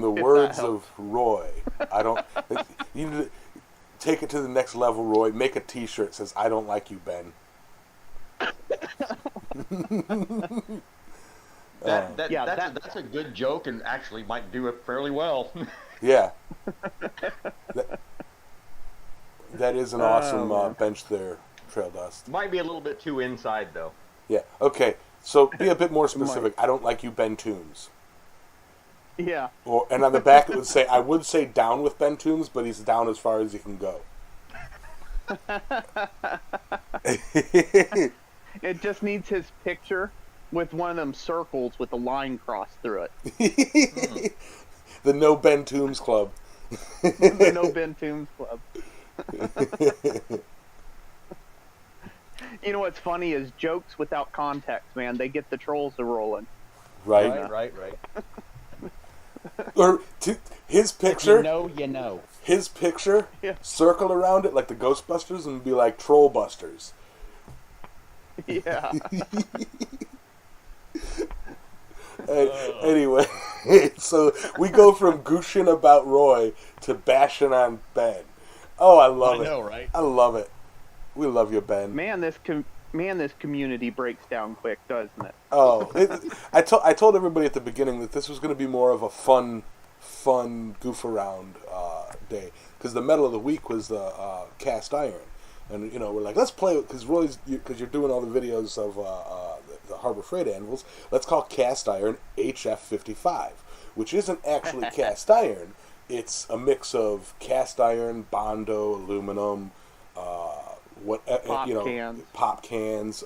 the words of Roy, I don't. You need to take it to the next level, Roy. Make a T-shirt that says "I don't like you, Ben." That's a good joke and actually might do it fairly well. Yeah. That is an awesome bench there, Trail Dust. Might be a little bit too inside though. Yeah. Okay. So be a bit more specific. I don't like you, Ben Toombs. Yeah. And on the back it would say, I would say down with Ben Toombs, but he's down as far as he can go. It just needs his picture with one of them circles with a line crossed through it. The No Ben Toombs Club. The No Ben Toombs Club. You know what's funny is jokes without context, man. They get the trolls a rolling. Right. Right. Or his picture. You know. His picture, Yeah. circle around it like the Ghostbusters and be like Trollbusters. Yeah. Anyway, so we go from gushing about Roy to bashing on Ben. Oh, I love it. I know, right? I love it. We love you, Ben. Man, this community breaks down quick, doesn't it? Oh, I told everybody at the beginning that this was going to be more of a fun goof around day, because the medal of the week was the cast iron, and we're like, let's play, because you're doing all the videos of the Harbor Freight anvils. Let's call cast iron HF-55, which isn't actually cast iron. It's a mix of cast iron, Bondo, aluminum, pop cans,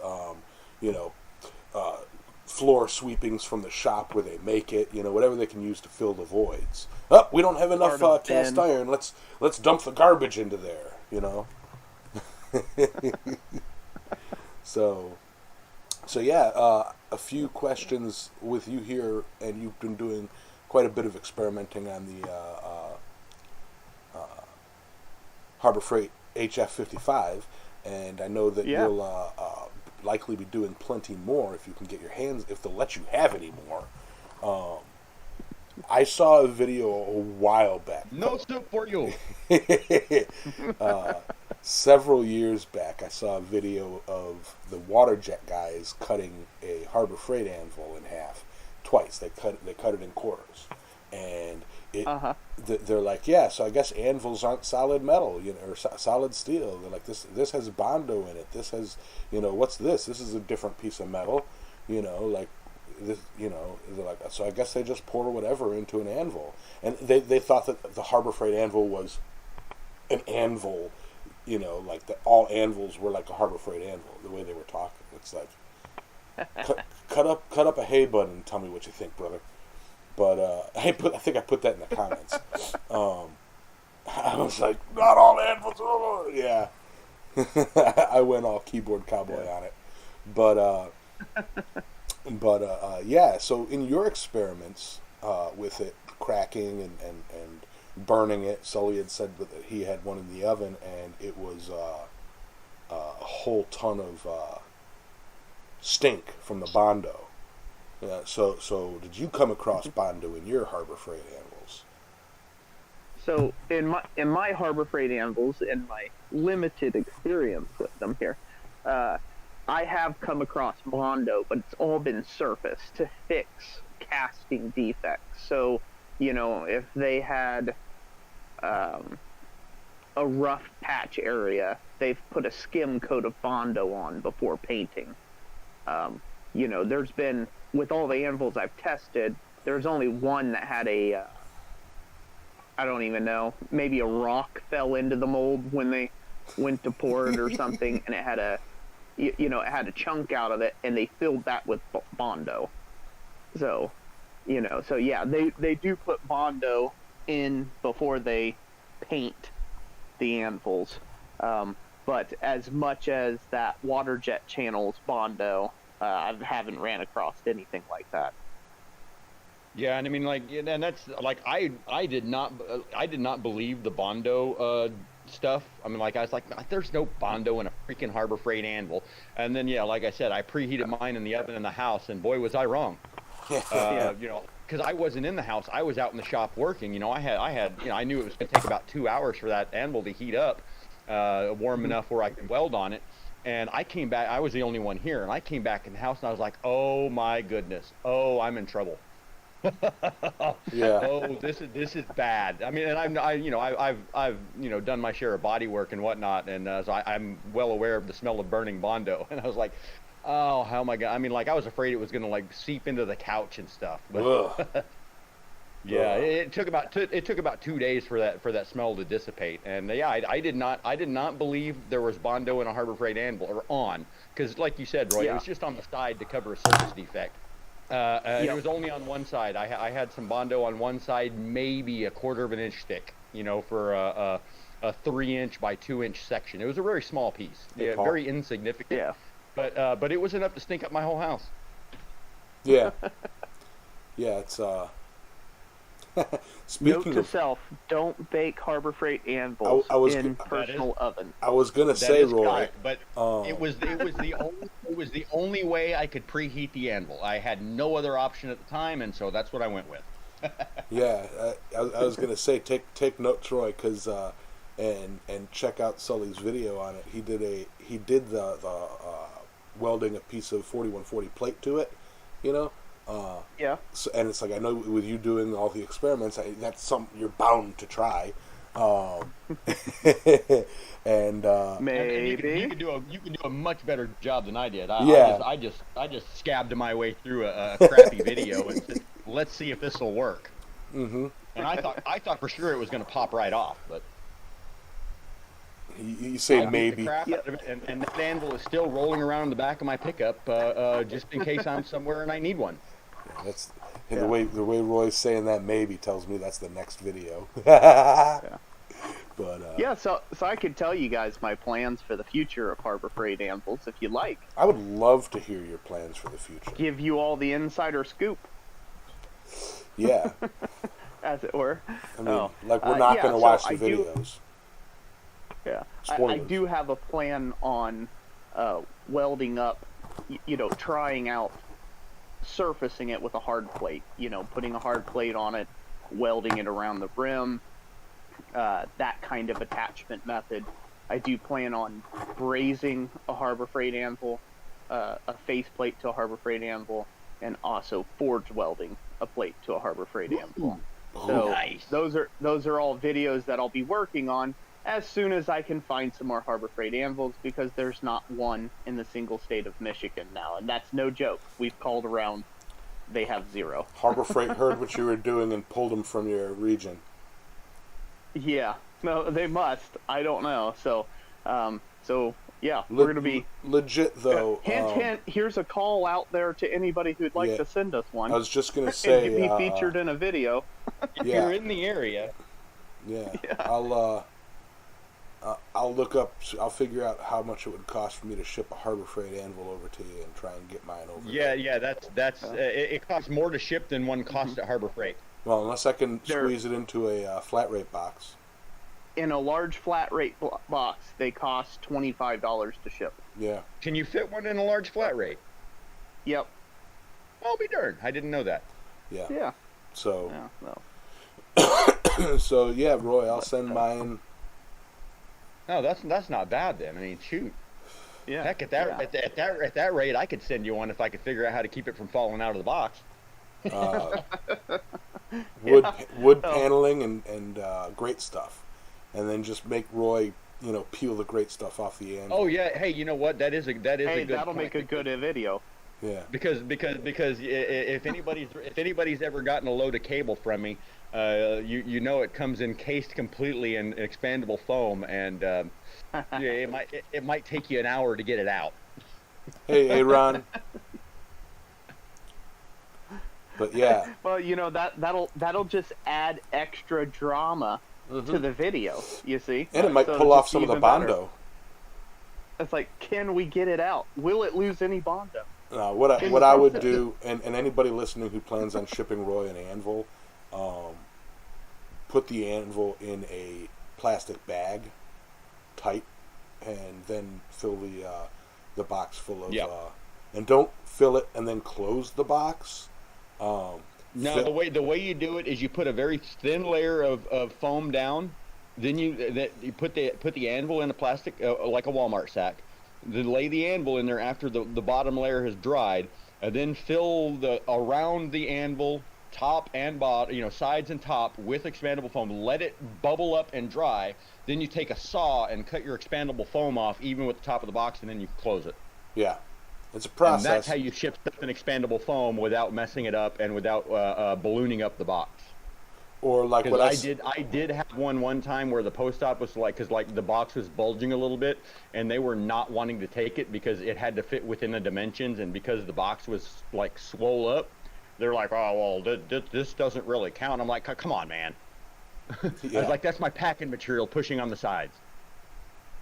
floor sweepings from the shop where they make it, whatever they can use to fill the voids. Oh, we don't have enough cast iron. Let's dump the garbage into there, So yeah, a few questions with you here, and you've been doing quite a bit of experimenting on the Harbor Freight HF-55, and I know that you'll likely be doing plenty more if you can get your hands, if they'll let you have any more. I saw a video a while back. No soup for you. Several years back, I saw a video of the water jet guys cutting a Harbor Freight anvil in half twice. They cut it in quarters, and they're like, yeah, so I guess anvils aren't solid metal, or solid steel. They're like, this has Bondo in it. This has, what's this? This is a different piece of metal, like this, they're like, so I guess they just pour whatever into an anvil. And they thought that the Harbor Freight anvil was an anvil, like that all anvils were like a Harbor Freight anvil, the way they were talking. It's like, cut up a hay bud and tell me what you think, brother. But I think I put that in the comments. I was like, not all anvils. Yeah. I went all keyboard cowboy on it. But yeah, so in your experiments with it cracking and burning it, Sully had said that he had one in the oven, and it was a whole ton of stink from the Bondo. So did you come across Bondo in your Harbor Freight anvils? So in my Harbor Freight anvils, in my limited experience with them here, I have come across Bondo, but it's all been surface to fix casting defects. So, if they had a rough patch area, they've put a skim coat of Bondo on before painting. There's been, with all the anvils I've tested, there's only one that had I don't even know, maybe a rock fell into the mold when they went to pour it or something, and it had it had a chunk out of it, and they filled that with Bondo. So, so yeah, they do put Bondo in before they paint the anvils. But as much as that water jet channels Bondo, I haven't ran across anything like that. Yeah, and I mean, and that's like I did not believe the Bondo stuff. I mean, I was like, there's no Bondo in a freaking Harbor Freight anvil. And then, yeah, like I said, I preheated mine in the oven in the house, and boy, was I wrong. Because I wasn't in the house, I was out in the shop working. I had, I knew it was going to take about 2 hours for that anvil to heat up, warm enough where I could weld on it. And I came back, I was the only one here, and I came back in the house, and I was like, oh my goodness, oh, I'm in trouble. Yeah. Oh, this is bad. I mean, and I've done my share of body work and whatnot, and so I'm well aware of the smell of burning Bondo. And I was like, oh, how am I gonna? I mean, I was afraid it was gonna seep into the couch and stuff. But yeah, it took about 2 days for that smell to dissipate. And yeah, I did not believe there was Bondo in a Harbor Freight anvil, or on, because like you said, Roy, it was just on the side to cover a surface defect. It was only on one side. I had some Bondo on one side, maybe a 1/4 of an inch thick, for a 3-inch by 2-inch section. It was a very small piece, very insignificant. Yeah. But it was enough to stink up my whole house. Yeah. Yeah, it's Note to self: don't bake Harbor Freight anvils in personal oven. I was gonna say, Roy, but it was the only way I could preheat the anvil. I had no other option at the time, and so that's what I went with. Yeah, I was gonna say, take note, Troy, because and check out Sully's video on it. He did the welding a piece of 4140 plate to it, Yeah. So, and it's like, I know with you doing all the experiments, that's something you're bound to try. And maybe you can do a much better job than I did. I just scabbed my way through a crappy video and said, let's see if this will work. Mm-hmm. And I thought for sure it was going to pop right off, but you say maybe. And that anvil is still rolling around in the back of my pickup, just in case I'm somewhere and I need one. Yeah, the way Roy's saying that maybe tells me that's the next video. Yeah. But yeah, so I could tell you guys my plans for the future of Harbor Freight anvils if you like. I would love to hear your plans for the future. Give you all the insider scoop. Yeah. As it were. I mean, we're not going to watch the videos. Yeah, I do have a plan on welding up, trying out surfacing it with a hard plate, putting a hard plate on it, welding it around the rim, that kind of attachment method. I do plan on brazing a Harbor Freight anvil, a face plate to a Harbor Freight anvil, and also forge welding a plate to a Harbor Freight anvil. So Nice. those are all videos that I'll be working on as soon as I can find some more Harbor Freight anvils, because there's not one in the single state of Michigan now, and that's no joke. We've called around, they have 0. Harbor Freight heard what you were doing and pulled them from your region. Yeah, no, they must. I don't know. So, yeah, we're gonna be legit though. Hint. Here's a call out there to anybody who'd like to send us one. I was just gonna say, and be featured in a video. If you're in the area. Yeah. I'll look up. I'll figure out how much it would cost for me to ship a Harbor Freight anvil over to you and try and get mine over. Yeah. That's it costs more to ship than one cost at Harbor Freight. Well, unless I can squeeze it into a flat rate box. In a large flat rate box, they cost $25 to ship. Yeah. Can you fit one in a large flat rate? Yep. I'll be darned. I didn't know that. Yeah. Yeah. So. Yeah. Well. So yeah, Roy, I'll send mine. No, that's not bad then. I mean, shoot. Yeah. Heck, at that rate, I could send you one if I could figure out how to keep it from falling out of the box. Wood paneling and great stuff, and then just make Roy, peel the great stuff off the end. Oh yeah. Hey, you know what? That is a good. That'll make a good video. Yeah. Because if anybody's ever gotten a load of cable from me, you know it comes encased completely in expandable foam, and it might take you an hour to get it out. Hey, Ron. But yeah. Well, that'll just add extra drama to the video. You see, and it might pull off some of the Bondo. Better. It's like, can we get it out? Will it lose any Bondo? What I would do, and anybody listening who plans on shipping Roy an anvil, put the anvil in a plastic bag, tight, and then fill the box full of. And don't fill it and then close the box. No, the way you do it is you put a very thin layer of foam down, then you put the anvil in a plastic like a Walmart sack. Then lay the anvil in there after the bottom layer has dried, and then fill around the anvil, top and bottom, sides and top, with expandable foam. Let it bubble up and dry. Then you take a saw and cut your expandable foam off, even with the top of the box, and then you close it. Yeah, it's a process. And that's how you ship stuff in expandable foam without messing it up and without ballooning up the box. Or like what I did have one time where the post office because the box was bulging a little bit, and they were not wanting to take it because it had to fit within the dimensions, and because the box was like swole up, they're like, oh well, this doesn't really count. I'm like, come on, man. Yeah. I was like, that's my packing material pushing on the sides.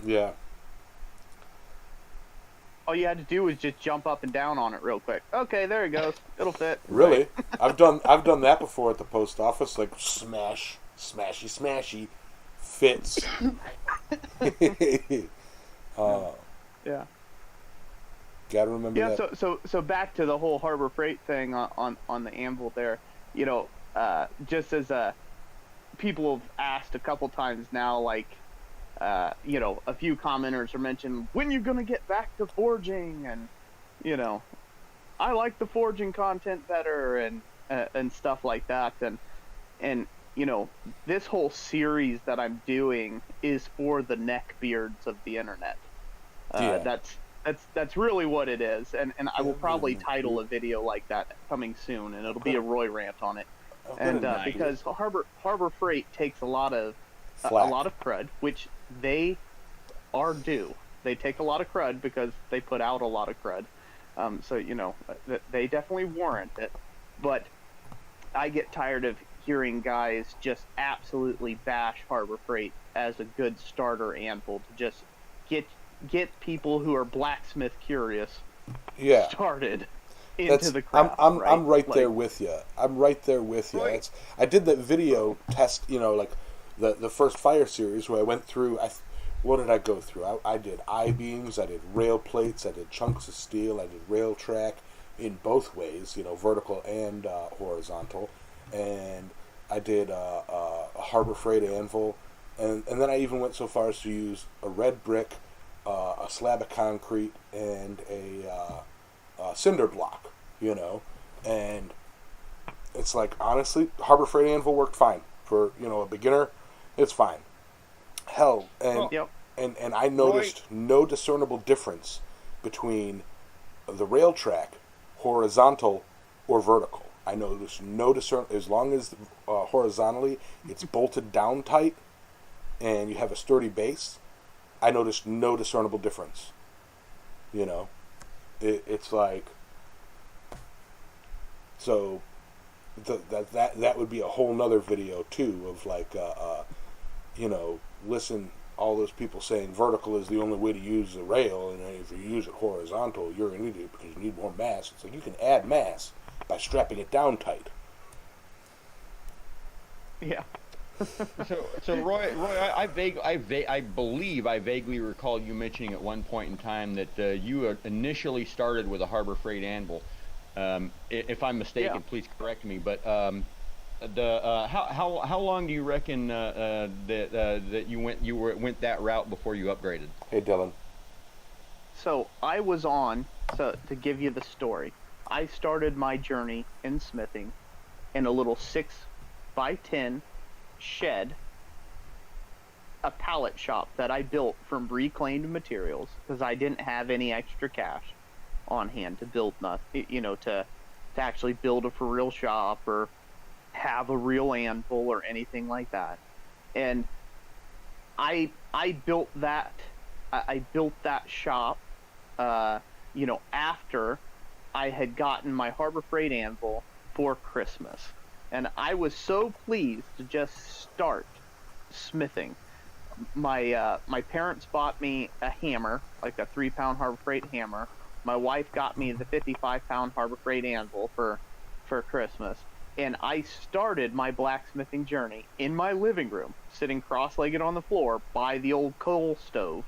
Yeah. All you had to do was just jump up and down on it real quick. Okay, there it goes. It'll fit. Really? I've done that before at the post office. Like smashy, fits. Yeah. Gotta remember that. Yeah. So back to the whole Harbor Freight thing on the anvil there. Just as people have asked a couple times now, like. A few commenters are mentioning, when you're going to get back to forging, and I like the forging content better, and stuff like that, and this whole series that I'm doing is for the neckbeards of the internet. That's really what it is, and I will probably title a video like that coming soon, and it'll be a Roy rant on it. And because Harbor Freight takes a lot of crud, which they are due. They take a lot of crud because they put out a lot of crud. So they definitely warrant it. But I get tired of hearing guys just absolutely bash Harbor Freight as a good starter anvil to just get people who are blacksmith curious started into the craft. I'm right there with you. Right. I did that video test, like the first fire series where I went through. What did I go through? I did I-beams, I did rail plates, I did chunks of steel, I did rail track in both ways, vertical and horizontal, and I did a Harbor Freight anvil, and then I even went so far as to use a red brick, a slab of concrete, and a cinder block, and it's like, honestly, Harbor Freight Anvil worked fine for, a beginner. It's fine. Hell, and Yep. and I noticed no discernible difference between the rail track, horizontal or vertical. I noticed no as long as horizontally it's bolted down tight and you have a sturdy base. I noticed no discernible difference. It's like, so that would be a whole nother video too of like listen, all those people saying vertical is the only way to use the rail, and if you use it horizontal, you're an idiot because you need more mass. It's like, you can add mass by strapping it down tight. Yeah. So Roy, I believe I vaguely recall you mentioning at one point in time that you initially started with a Harbor Freight Anvil. If I'm mistaken, Yeah. please correct me. But how long do you reckon that you went that route before you upgraded? Hey, Dylan. So to give you the story, I started my journey in smithing in a little 6x10 shed, a pallet shop that I built from reclaimed materials because I didn't have any extra cash on hand to build nothing, to actually build a for real shop or have a real anvil or anything like that. And I built that shop after I had gotten my Harbor Freight Anvil for Christmas. And I was so pleased to just start smithing. My parents bought me a hammer, like a 3-pound Harbor Freight hammer. My wife got me the 55-pound Harbor Freight Anvil for Christmas. And I started my blacksmithing journey in my living room, sitting cross-legged on the floor by the old coal stove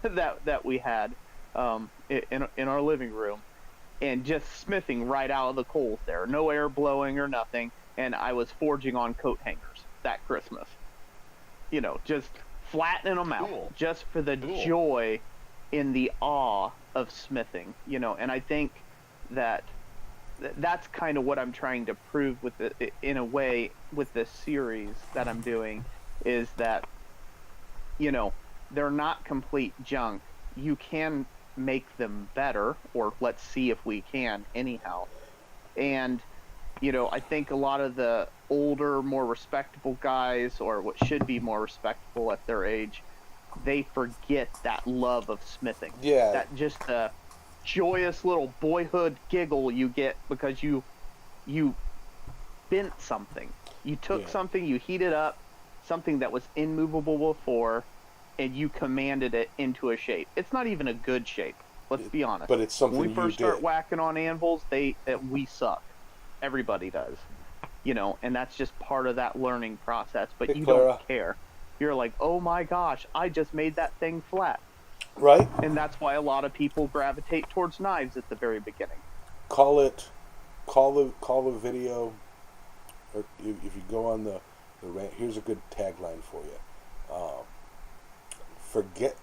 that we had in our living room, and just smithing right out of the coals there. No air blowing or nothing. And I was forging on coat hangers that Christmas. Just flattening them out. Cool. Just for the joy in the awe of smithing. And I think that's kind of what I'm trying to prove in a way with this series that I'm doing, is that, they're not complete junk. You can make them better, or let's see if we can anyhow. And I think a lot of the older, more respectable guys, or what should be more respectable at their age, they forget that love of smithing. Yeah. That just the joyous little boyhood giggle you get because you bent something. You took something, you heated up, something that was immovable before, and you commanded it into a shape. It's not even a good shape. Let's be honest. But it's something when we first start did. whacking on anvils, we suck. Everybody does. And that's just part of that learning process. But Hey, you Clara. don't care. You're like, oh my gosh, I just made that thing flat. Right? And that's why a lot of people gravitate towards knives at the very beginning. Call the video, or if you go on the rant, here's a good tagline for you. Forget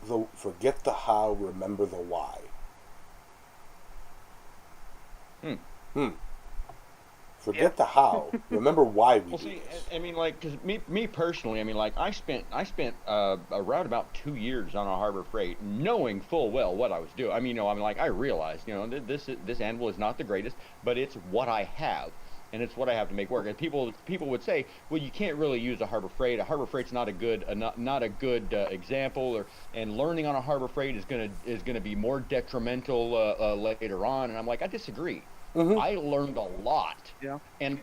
the how, remember the why. Forget the how. Remember why we Well, do see, this. I mean, like, because me personally, I mean, like, I spent around about 2 years on a Harbor Freight, knowing full well what I was doing. I mean, I realized, this anvil is not the greatest, but it's what I have, and it's what I have to make work. And people would say, well, you can't really use a Harbor Freight. A Harbor Freight's not a good example, and learning on a Harbor Freight is gonna be more detrimental later on. And I'm like, I disagree. Mm-hmm. I learned a lot. Yeah. And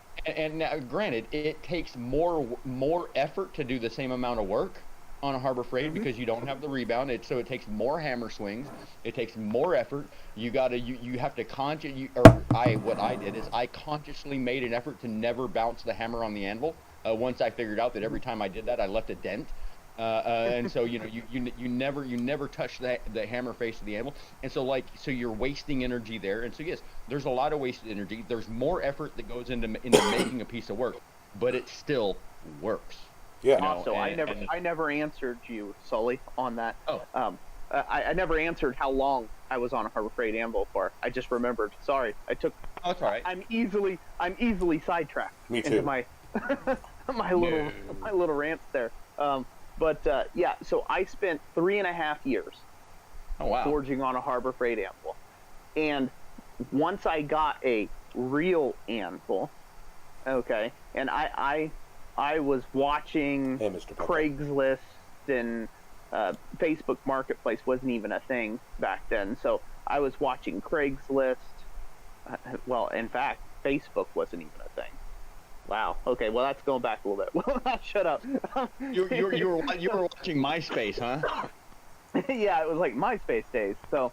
now, granted, it takes more effort to do the same amount of work on a Harbor Freight because you don't have the rebound. So it takes more hammer swings. It takes more effort. You have to what I did is I consciously made an effort to never bounce the hammer on the anvil. Once I figured out that every time I did that, I left a dent. And so you never touch the hammer face of the anvil, and so you're wasting energy there. And so yes, there's a lot of wasted energy. There's more effort that goes into making a piece of work, but it still works. Yeah. Also, I never answered you, Sully, on that. Oh. I never answered how long I was on a Harbor Freight anvil for. I just remembered. Sorry, I took. Oh, that's all right. I'm easily sidetracked Me too. into my my little rants there. Yeah, so I spent 3.5 years Oh, wow. forging on a Harbor Freight anvil, and once I got a real anvil, okay, and I was watching Hey, Mr. Pepper. Craigslist and Facebook Marketplace wasn't even a thing back then, so I was watching Craigslist. Well, in fact, Facebook wasn't even a thing. Wow. Okay. Well, that's going back a little bit. Well, shut up. You were watching MySpace, huh? Yeah, it was like MySpace days. So,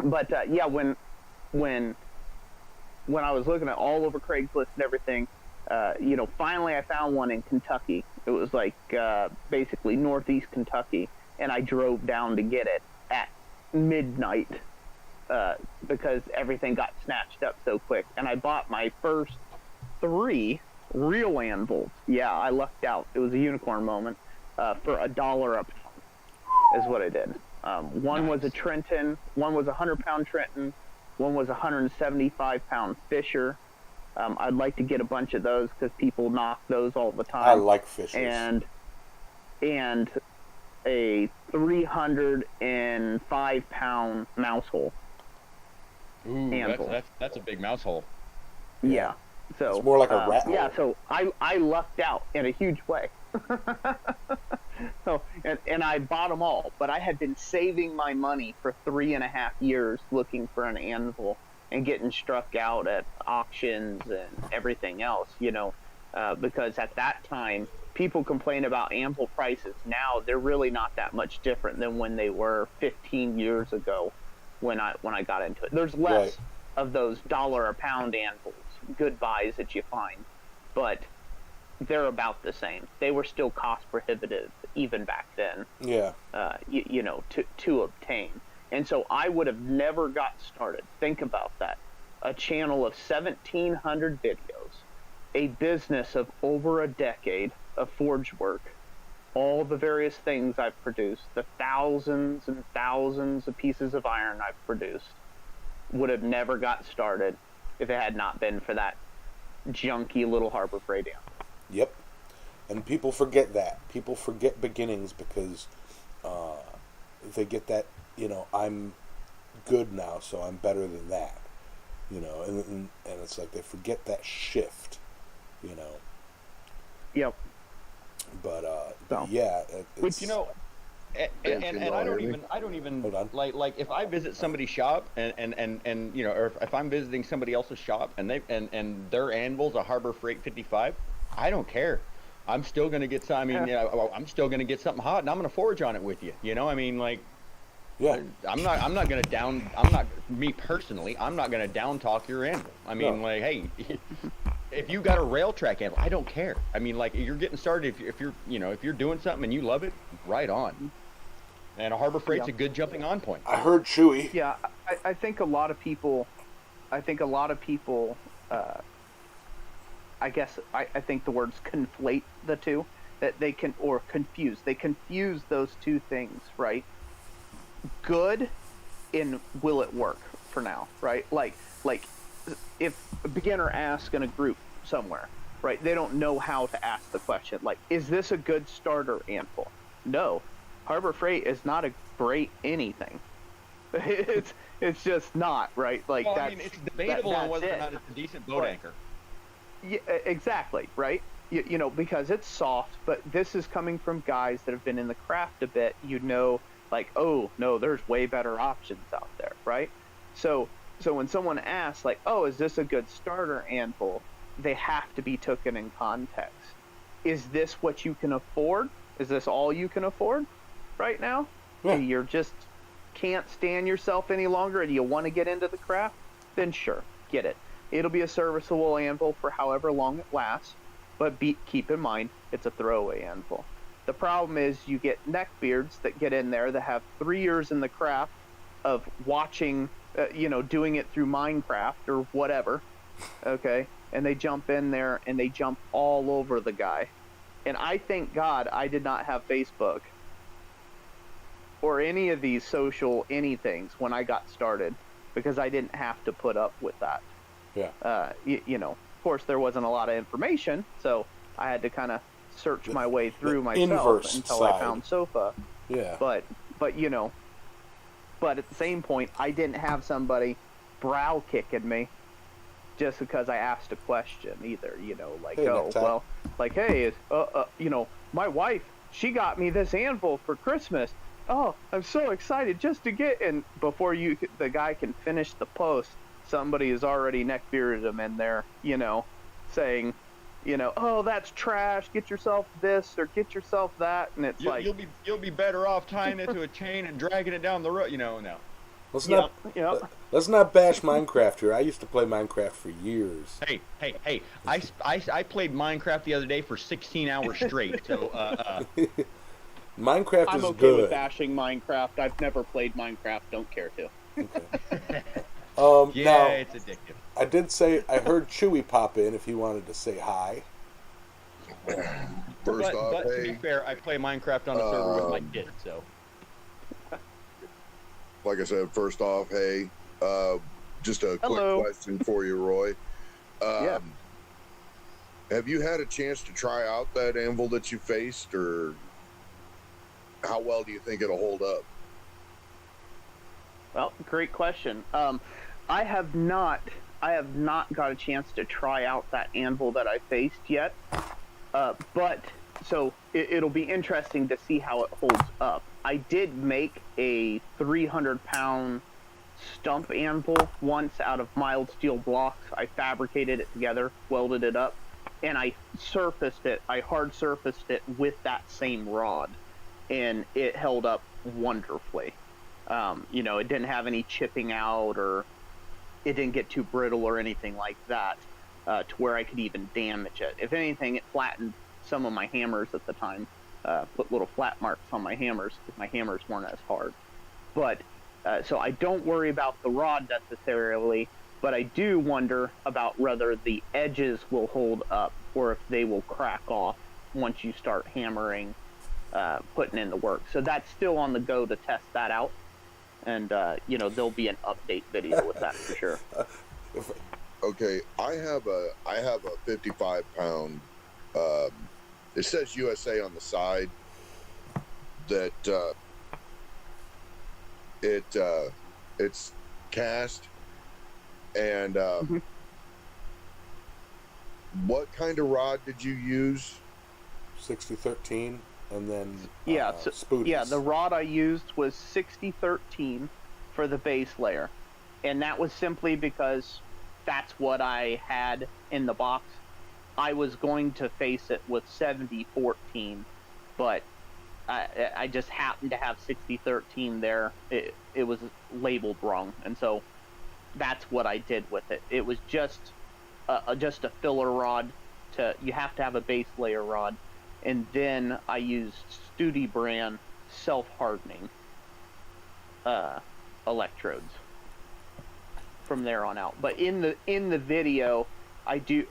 but yeah, when I was looking at all over Craigslist and everything, finally I found one in Kentucky. It was like basically northeast Kentucky, and I drove down to get it at midnight because everything got snatched up so quick. And I bought my first 3 real anvils. Yeah, I lucked out. It was a unicorn moment for $1 a pound is what I did. One was a Trenton, one was a 100-pound Trenton, one was a 175-pound Fisher. I'd like to get a bunch of those because people knock those all the time. I like Fishers. And a 305-pound mouse hole. Ooh, anvil. that's a big mouse hole. Yeah. So It's more like a rat hole. Yeah, so I lucked out in a huge way. So and I bought them all, but I had been saving my money for 3.5 years looking for an anvil and getting struck out at auctions and everything else, because at that time people complain about anvil prices. Now they're really not that much different than when they were 15 years ago when I got into it. There's less Right. of those $1 a pound anvils, good buys that you find, but they're about the same. They were still cost prohibitive even back then. Yeah. To obtain. And so I would have never got started. Think about that. A channel of 1,700 videos, a business of over a decade of forge work, all the various things I've produced, the thousands and thousands of pieces of iron I've produced, would have never got started if it had not been for that junky little Harbor Freight anvil. Yep. And people forget that. People forget beginnings because they get that, I'm good now, so I'm better than that. And it's like they forget that shift, Yep. But So. yeah, it's, And I don't even Hold on. like if I visit somebody's shop and or if I'm visiting somebody else's shop and their anvil's a Harbor Freight 55, I don't care. I'm still gonna get some. I'm still gonna get something hot, and I'm gonna forge on it with you. yeah, I'm not gonna me personally, I'm not gonna down talk your anvil. No. Hey, if you got a rail track anvil, I don't care. You're getting started. If you're doing something and you love it, right on. And a Harbor Freight's a good jumping on point. I heard Chewy. Yeah, I think a lot of people. I think the words conflate the two. That they can, or confuse. They confuse those two things, right? Good in will it work for now, right? Like if a beginner asks in a group somewhere, right? They don't know how to ask the question. Like, is this a good starter anvil? No. Harbor Freight is not a great anything. It's just not, right? Like, it's debatable on whether or not it's a decent boat anchor. Yeah, exactly, right? Because it's soft, but this is coming from guys that have been in the craft a bit. Like, oh no, there's way better options out there, right? So when someone asks, like, oh, is this a good starter anvil? They have to be taken in context. Is this what you can afford? Is this all you can afford right now? Yeah. You're just can't stand yourself any longer and you want to get into the craft? Then sure, get it. It'll be a serviceable anvil for however long it lasts, but keep in mind, it's a throwaway anvil. The problem is you get neckbeards that get in there that have 3 years in the craft of watching, doing it through Minecraft or whatever, okay? And they jump in there and they jump all over the guy. And I thank God I did not have Facebook or any of these social anythings when I got started, because I didn't have to put up with that. Yeah. You know, of course, there wasn't a lot of information, so I had to kind of search my way through myself inverse until side. I found sofa. Yeah. But you know, but at the same point, I didn't have somebody brow kicking me just because I asked a question either. You know, like, Hey, oh, necktie. well, like, hey, you know, my wife, she got me this anvil for Christmas. Oh, I'm so excited just to get. And before the guy can finish the post, somebody has already neck-bearded him in there, you know, saying, you know, oh, that's trash. Get yourself this or get yourself that, and it's like you'll be better off tying it to a chain and dragging it down the road. You know, no. Let's not bash Minecraft here. I used to play Minecraft for years. Hey! I played Minecraft the other day for 16 hours straight. So Minecraft I'm is okay good. with bashing Minecraft. I've never played Minecraft. Don't care to. Okay. yeah, Now, it's addictive. I did say I heard Chewy pop in if he wanted to say hi. First off, but to be hey, fair, I play Minecraft on a server with my kids, so. like I said, first off, hey, just a Hello. quick question for you, Roy. Yeah. Have you had a chance to try out that anvil that you faced, or how well do you think it'll hold up? Well, great question. I have not got a chance to try out that anvil that I faced yet. But so it'll be interesting to see how it holds up. I did make a 300-pound stump anvil once out of mild steel blocks. I fabricated it together, welded it up, and I hard surfaced it with that same rod, and it held up wonderfully. You know, it didn't have any chipping out, or it didn't get too brittle or anything like that, to where I could even damage it. If anything, it flattened some of my hammers at the time, put little flat marks on my hammers because my hammers weren't as hard. But so I don't worry about the rod necessarily, but I do wonder about whether the edges will hold up or if they will crack off once you start hammering, putting in the work. So that's still on the go to test that out. And, you know, there'll be an update video with that for sure. Okay, I have a 55-pound. It says USA on the side. That it's cast. And what kind of rod did you use? 6013, and then Spooties. Yeah, the rod I used was 6013 for the base layer, and that was simply because that's what I had in the box. I was going to face it with 7014, but I just happened to have 6013 there. It was labeled wrong, and so that's what I did with it. It was just a filler rod. You have to have a base layer rod. And then I used Studi brand self-hardening electrodes from there on out. But in the video, I do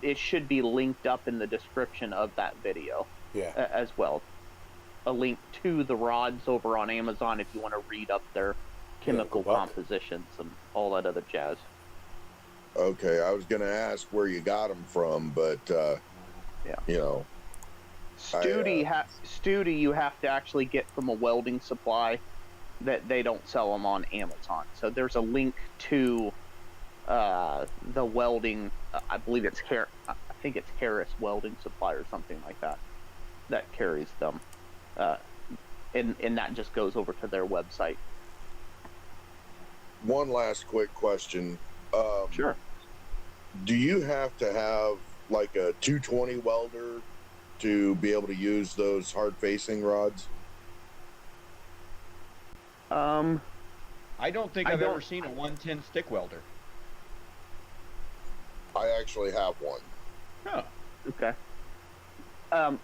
it should be linked up in the description of that video, as well. A link to the rods over on Amazon if you want to read up their chemical compositions and all that other jazz. Okay, I was going to ask where you got them from, but you know. Studi you have to actually get from a welding supply that they don't sell them on Amazon. So there's a link to the welding. I believe it's I think it's Harris Welding Supply or something like that that carries them, and that just goes over to their website. One last quick question. Sure. Do you have to have like a 220 welder to be able to use those hard facing rods? I don't think I've ever seen a 110 stick welder. I actually have one. Oh. Okay.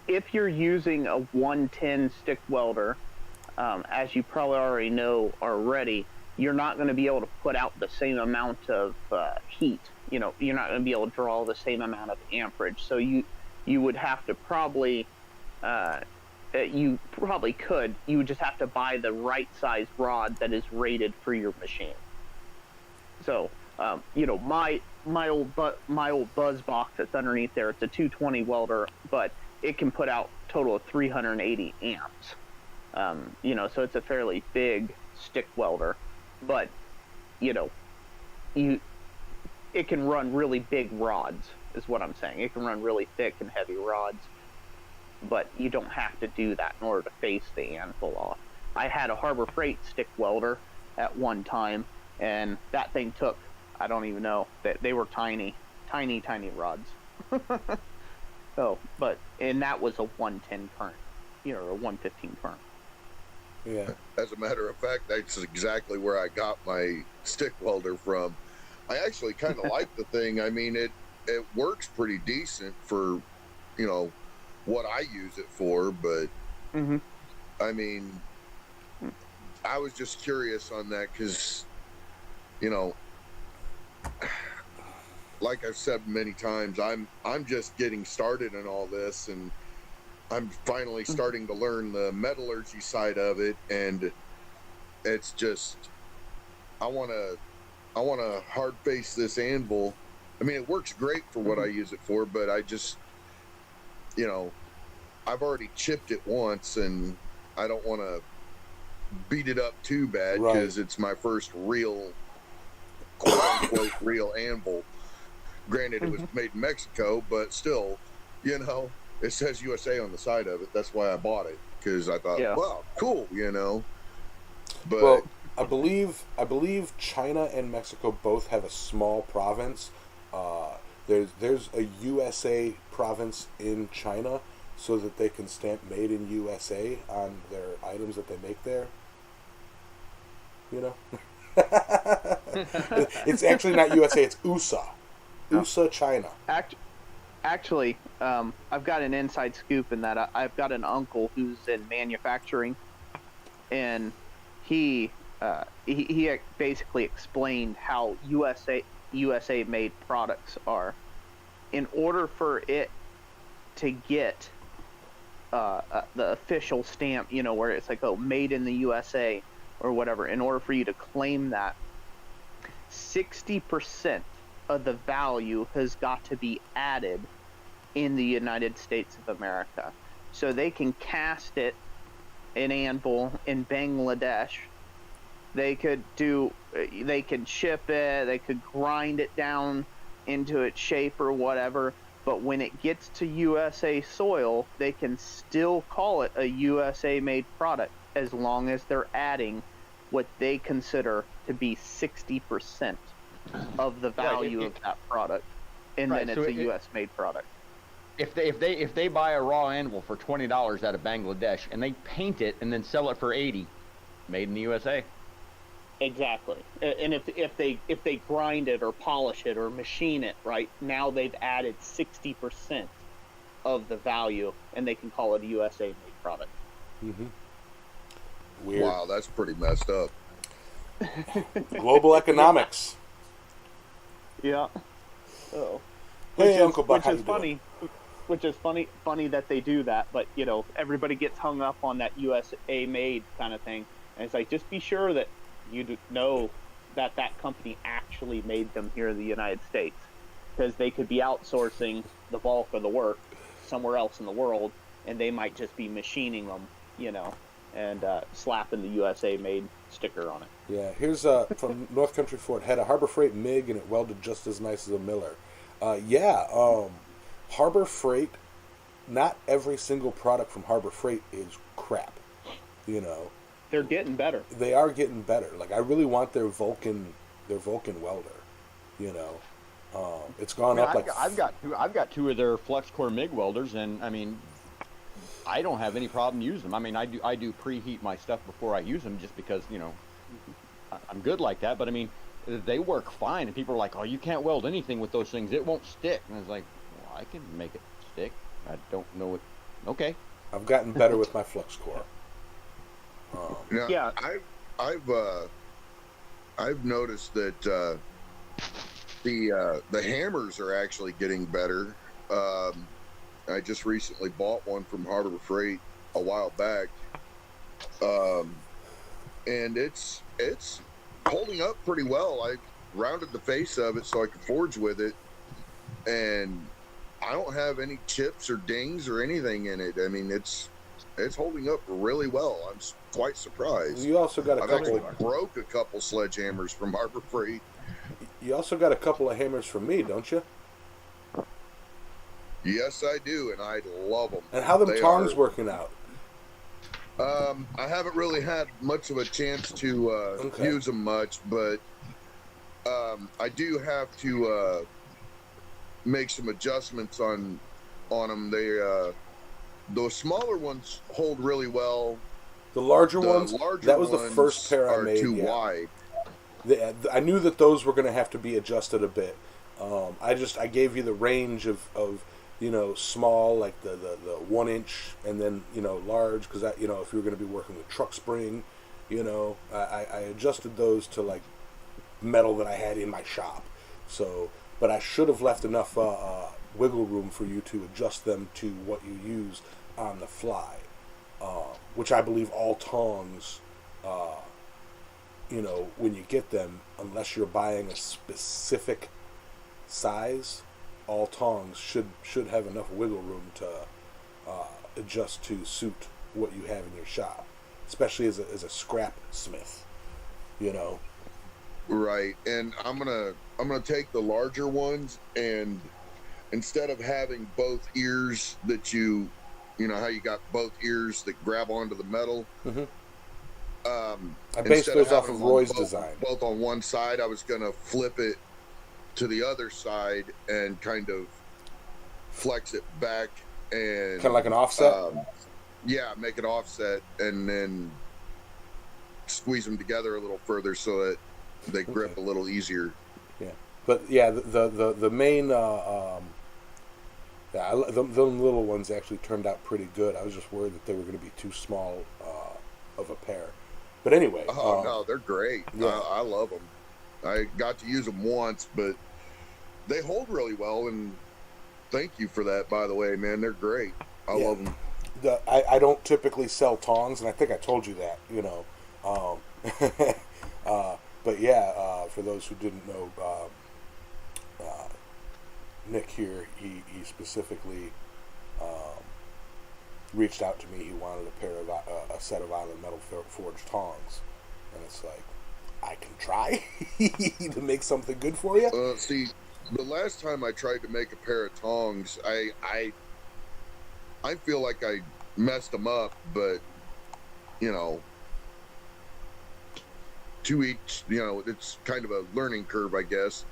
If you're using a 110 stick welder, as you probably already know already, you're not going to be able to put out the same amount of heat. You know, you're not going to be able to draw the same amount of amperage. So you would have to probably you probably could. You would just have to buy the right size rod that is rated for your machine. So, my old Buzz box that's underneath there, it's a 220 welder, but it can put out a total of 380 amps. So it's a fairly big stick welder, but it can run really big rods, is what I'm saying. It can run really thick and heavy rods, but you don't have to do that in order to face the Anvil off. I had a Harbor Freight stick welder at one time, and that thing took, I don't even know, that they were tiny rods. And that was a 110 current, or a 115 current. Yeah. As a matter of fact, that's exactly where I got my stick welder from. I actually kind of like the thing. I mean, it works pretty decent for, what I use it for, but I mean, I was just curious on that because, like I've said many times, I'm just getting started in all this, and I'm finally starting to learn the metallurgy side of it, and it's just I want to hard face this anvil. I mean, it works great for what I use it for, but I just I've already chipped it once, and I don't want to beat it up too bad because it's my first real, quote-unquote, real anvil. Granted, it was made in Mexico, but still, it says USA on the side of it. That's why I bought it, because I thought, wow, cool, But well, I believe China and Mexico both have a small province. There's a USA province in China, so that they can stamp "Made in USA" on their items that they make there. It's actually not USA. It's USA. USA, China. Actually, I've got an inside scoop in that I've got an uncle who's in manufacturing, and he basically explained how USA made products are. In order for it to get the official stamp, where it's like, made in the USA or whatever, in order for you to claim that, 60% of the value has got to be added in the United States of America. So they can cast it, an anvil, in Bangladesh. They could ship it, they could grind it down into its shape or whatever, but when it gets to USA soil, they can still call it a USA made product as long as they're adding what they consider to be 60% of the value of that product, and then it's a US made product. If they buy a raw anvil for $20 out of Bangladesh and they paint it and then sell it for $80, made in the USA. Exactly. And if they grind it or polish it or machine it, right, now they've added 60% of the value, and they can call it a USA made product. Weird. Wow, that's pretty messed up. Global economics. Yeah. Oh. Hey, Uncle Buck, which is funny. Which is funny that they do that, but everybody gets hung up on that USA made kind of thing, and it's like, just be sure that you know that company actually made them here in the United States, because they could be outsourcing the bulk of the work somewhere else in the world, and they might just be machining them, and slapping the USA made sticker on it. Yeah, here's from North Country Ford. Had a Harbor Freight MIG, and it welded just as nice as a Miller. Harbor Freight, not every single product from Harbor Freight is crap, They're getting better. They are getting better. Like, I really want their Vulcan welder, It's gone up like... I've got two of their FlexCore MIG welders, and I mean, I don't have any problem using them. I mean, I do preheat my stuff before I use them, just because I'm good like that. But I mean, they work fine, and people are like, "Oh, you can't weld anything with those things; it won't stick." And I was like, "Well, I can make it stick. I don't know it." Okay. I've gotten better with my FlexCore. Yeah. I've noticed that the hammers are actually getting better. I just recently bought one from Harbor Freight, a while back, and it's holding up pretty well. I rounded the face of it so I could forge with it, and I don't have any chips or dings or anything in it. I mean, it's holding up really well. I'm quite surprised. You also got I've actually broke a couple sledgehammers from Harbor Freight. You also got a couple of hammers from me, don't you? Yes, I do, and I love them. And how them tongs working out? I haven't really had much of a chance to use them much, but I do have to make some adjustments on them. They those smaller ones hold really well. The larger ones, that was the first pair I made. Too wide. I knew that those were going to have to be adjusted a bit. I gave you the range of small, like the 1 inch, and then large, because if you were going to be working with truck spring, I adjusted those to like metal that I had in my shop. So, but I should have left enough wiggle room for you to adjust them to what you use on the fly, which I believe all tongs, when you get them, unless you're buying a specific size, all tongs should have enough wiggle room to adjust to suit what you have in your shop, especially as a scrap smith, Right, and I'm gonna take the larger ones, and instead of having both ears that you know how you got both ears that grab onto the metal. Mm-hmm. I based those off of Roy's design. Both on one side, I was gonna flip it to the other side and kind of flex it back and kind of like an offset. Yeah, make it offset and then squeeze them together a little further so that they grip a little easier. Yeah, but yeah, the main the little ones actually turned out pretty good. I was just worried that they were going to be too small of a pair. But anyway, no, they're great. Yeah. I love them. I got to use them once, but they hold really well, and thank you for that, by the way, man. They're great. I love them. I don't typically sell tongs, and I think I told you that, but yeah, for those who didn't know, Nick here, he specifically reached out to me. He wanted a set of Island Metal Forge tongs, and it's like, I can try to make something good for you. See, the last time I tried to make a pair of tongs, I feel like I messed them up, but to each, it's kind of a learning curve, I guess.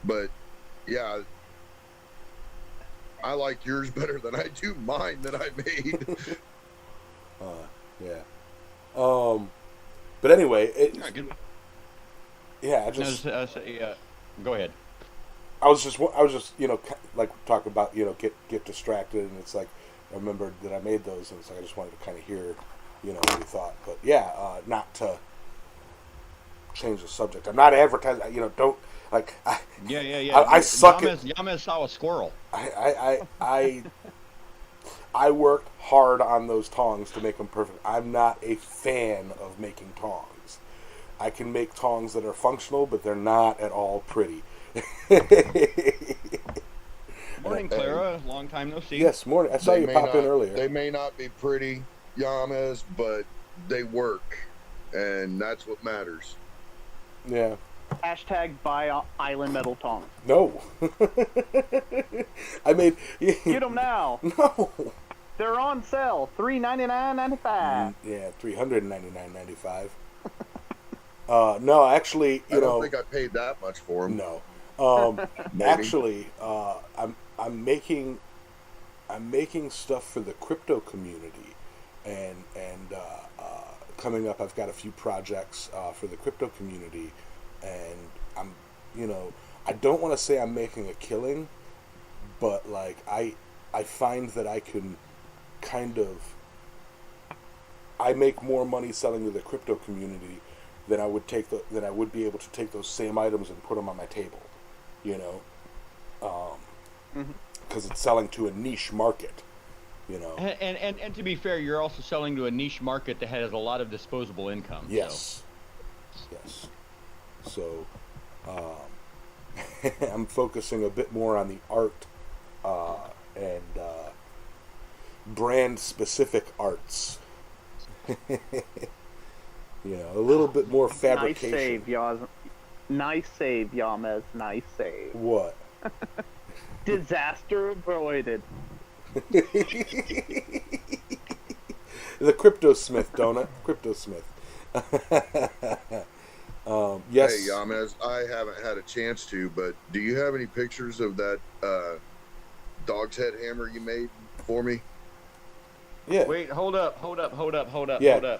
But yeah, I like yours better than I do mine that I made. Yeah. But anyway, go ahead. I was just like talking about get distracted, and it's like I remembered that I made those, and it's like I just wanted to kind of hear what you thought. But yeah, not to change the subject. I'm not advertising. Don't like. I suck at. Yamez saw a squirrel. I worked hard on those tongs to make them perfect. I'm not a fan of making tongs. I can make tongs that are functional, but they're not at all pretty. Morning, Clara. Long time no see. Yes, morning. I saw you pop in earlier. They may not be pretty, Yamez, but they work, and that's what matters. Yeah. Hashtag buy Island Metal tongs. No. I made. Get them now. No. They're on sale. $399.95. Yeah, $399.95. No, actually, I don't think I paid that much for them. No. Actually, I'm making stuff for the crypto community, and coming up, I've got a few projects for the crypto community, and I'm, I don't want to say I'm making a killing, but like I find that I can kind of, I make more money selling to the crypto community than I would be able to take those same items and put them on my table, because it's selling to a niche market, You know. And to be fair, you're also selling to a niche market that has a lot of disposable income. Yes. So. Yes. So, I'm focusing a bit more on the art and brand-specific arts. You know, a little bit more fabrication. Nice save, Yaz. Nice save, Yamez. Nice save. What? Disaster avoided. The Cryptosmith donut. Cryptosmith. Yes. Hey, Yamez, I haven't had a chance to, but do you have any pictures of that dog's head hammer you made for me? Yeah. Wait, hold up. Yeah.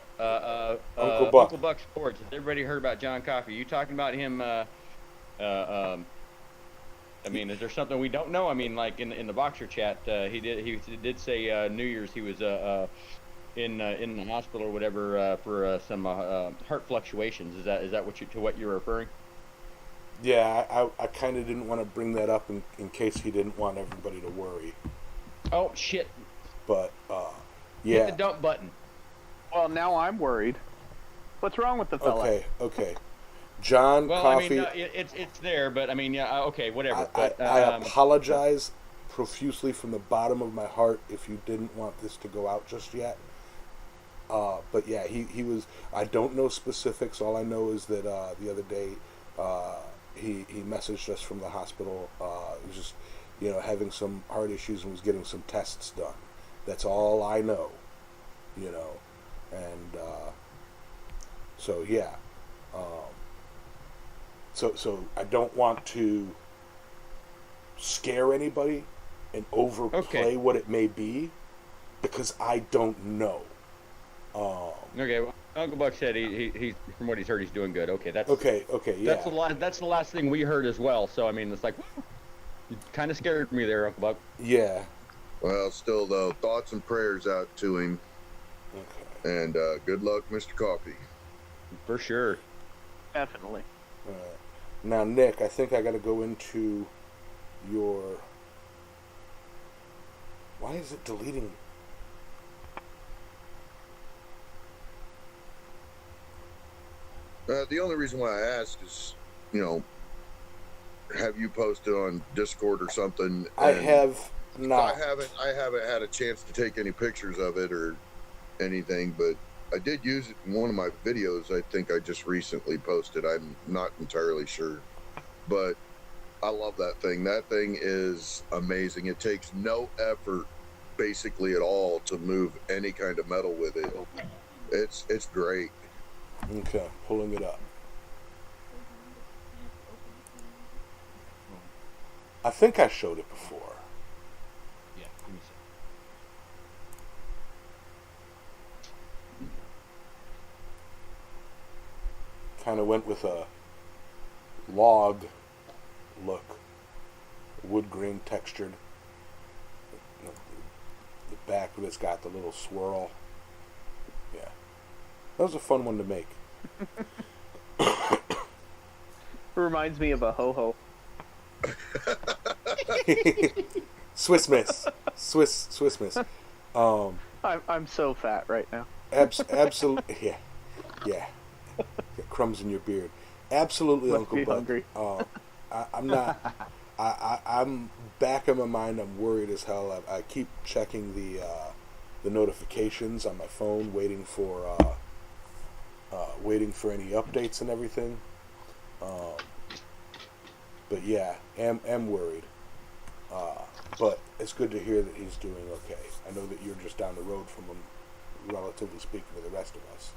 Uncle Buck. Uncle Buck Sports. Has everybody heard about John Coffey? You talking about him? I mean, is there something we don't know? I mean, like in the boxer chat, he did say New Year's he was in the hospital or whatever for some heart fluctuations. Is that what you're referring? Yeah, I kind of didn't want to bring that up in case he didn't want everybody to worry. Oh shit! But yeah. Hit the dump button. Well, now I'm worried. What's wrong with the fella? Okay. John Coffey. I mean, it's there, but I mean, yeah, okay, whatever. I apologize profusely from the bottom of my heart if you didn't want this to go out just yet. But yeah, he was. I don't know specifics. All I know is that the other day he messaged us from the hospital. He was just having some heart issues and was getting some tests done. That's all I know. And so yeah. So I don't want to scare anybody and overplay what it may be because I don't know. Okay, well, Uncle Buck said he from what he's heard he's doing good. Okay, that's okay. Yeah, that's the last thing we heard as well. So I mean, it's like you kind of scared me there, Uncle Buck. Yeah. Well, still though, thoughts and prayers out to him. Okay. And good luck, Mr. Coffey. For sure. Definitely. Now, Nick, I think I got to go into your. Why is it deleting? The only reason why I ask is, have you posted on Discord or something? I have not. I haven't had a chance to take any pictures of it or anything, but I did use it in one of my videos. I think I just recently posted. I'm not entirely sure, but I love that thing. That thing is amazing. It takes no effort, basically at all, to move any kind of metal with it. It's great. Okay, pulling it up. I think I showed it before. Yeah, let me see. Kind of went with a log look, wood grain textured. The back of it's got the little swirl. Yeah, that was a fun one to make. Reminds me of a ho-ho. Swiss Miss. I'm so fat right now. Absolutely. Yeah. Crumbs in your beard. Absolutely, Must Uncle be Buck. hungry. I'm not. I'm back in my mind. I'm worried as hell. I keep checking the notifications on my phone, waiting for any updates and everything. But yeah, am worried. But it's good to hear that he's doing okay. I know that you're just down the road from him, relatively speaking, to the rest of us.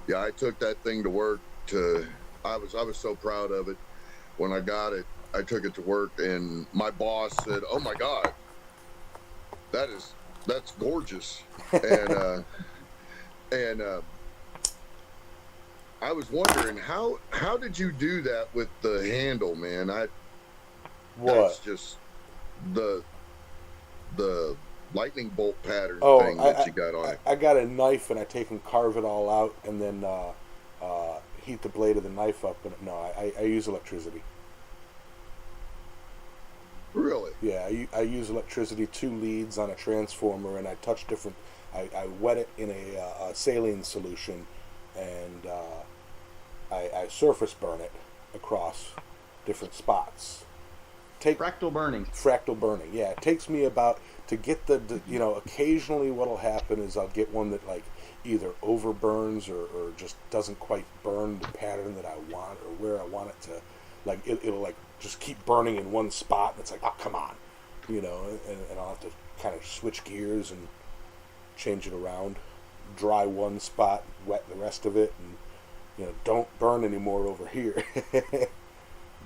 Yeah, I took that thing to work. I was so proud of it when I got it. I took it to work, and my boss said, "Oh my God, that's gorgeous." And I was wondering how did you do that with the handle, man? That's just the lightning bolt pattern thing that you got on it. I got a knife and I take and carve it all out and then heat the blade of the knife up. But no, I use electricity. Really? Yeah, I use electricity, 2 leads on a transformer, and I touch different. I wet it in a saline solution, and I surface burn it across different spots. Fractal burning. Fractal burning. Yeah, it takes me about to get the occasionally what'll happen is I'll get one that like either overburns or just doesn't quite burn the pattern that I want or where I want it to. Like it'll like just keep burning in one spot, and it's like, oh, come on, and I'll have to kind of switch gears and change it around, dry one spot, wet the rest of it, and don't burn anymore over here.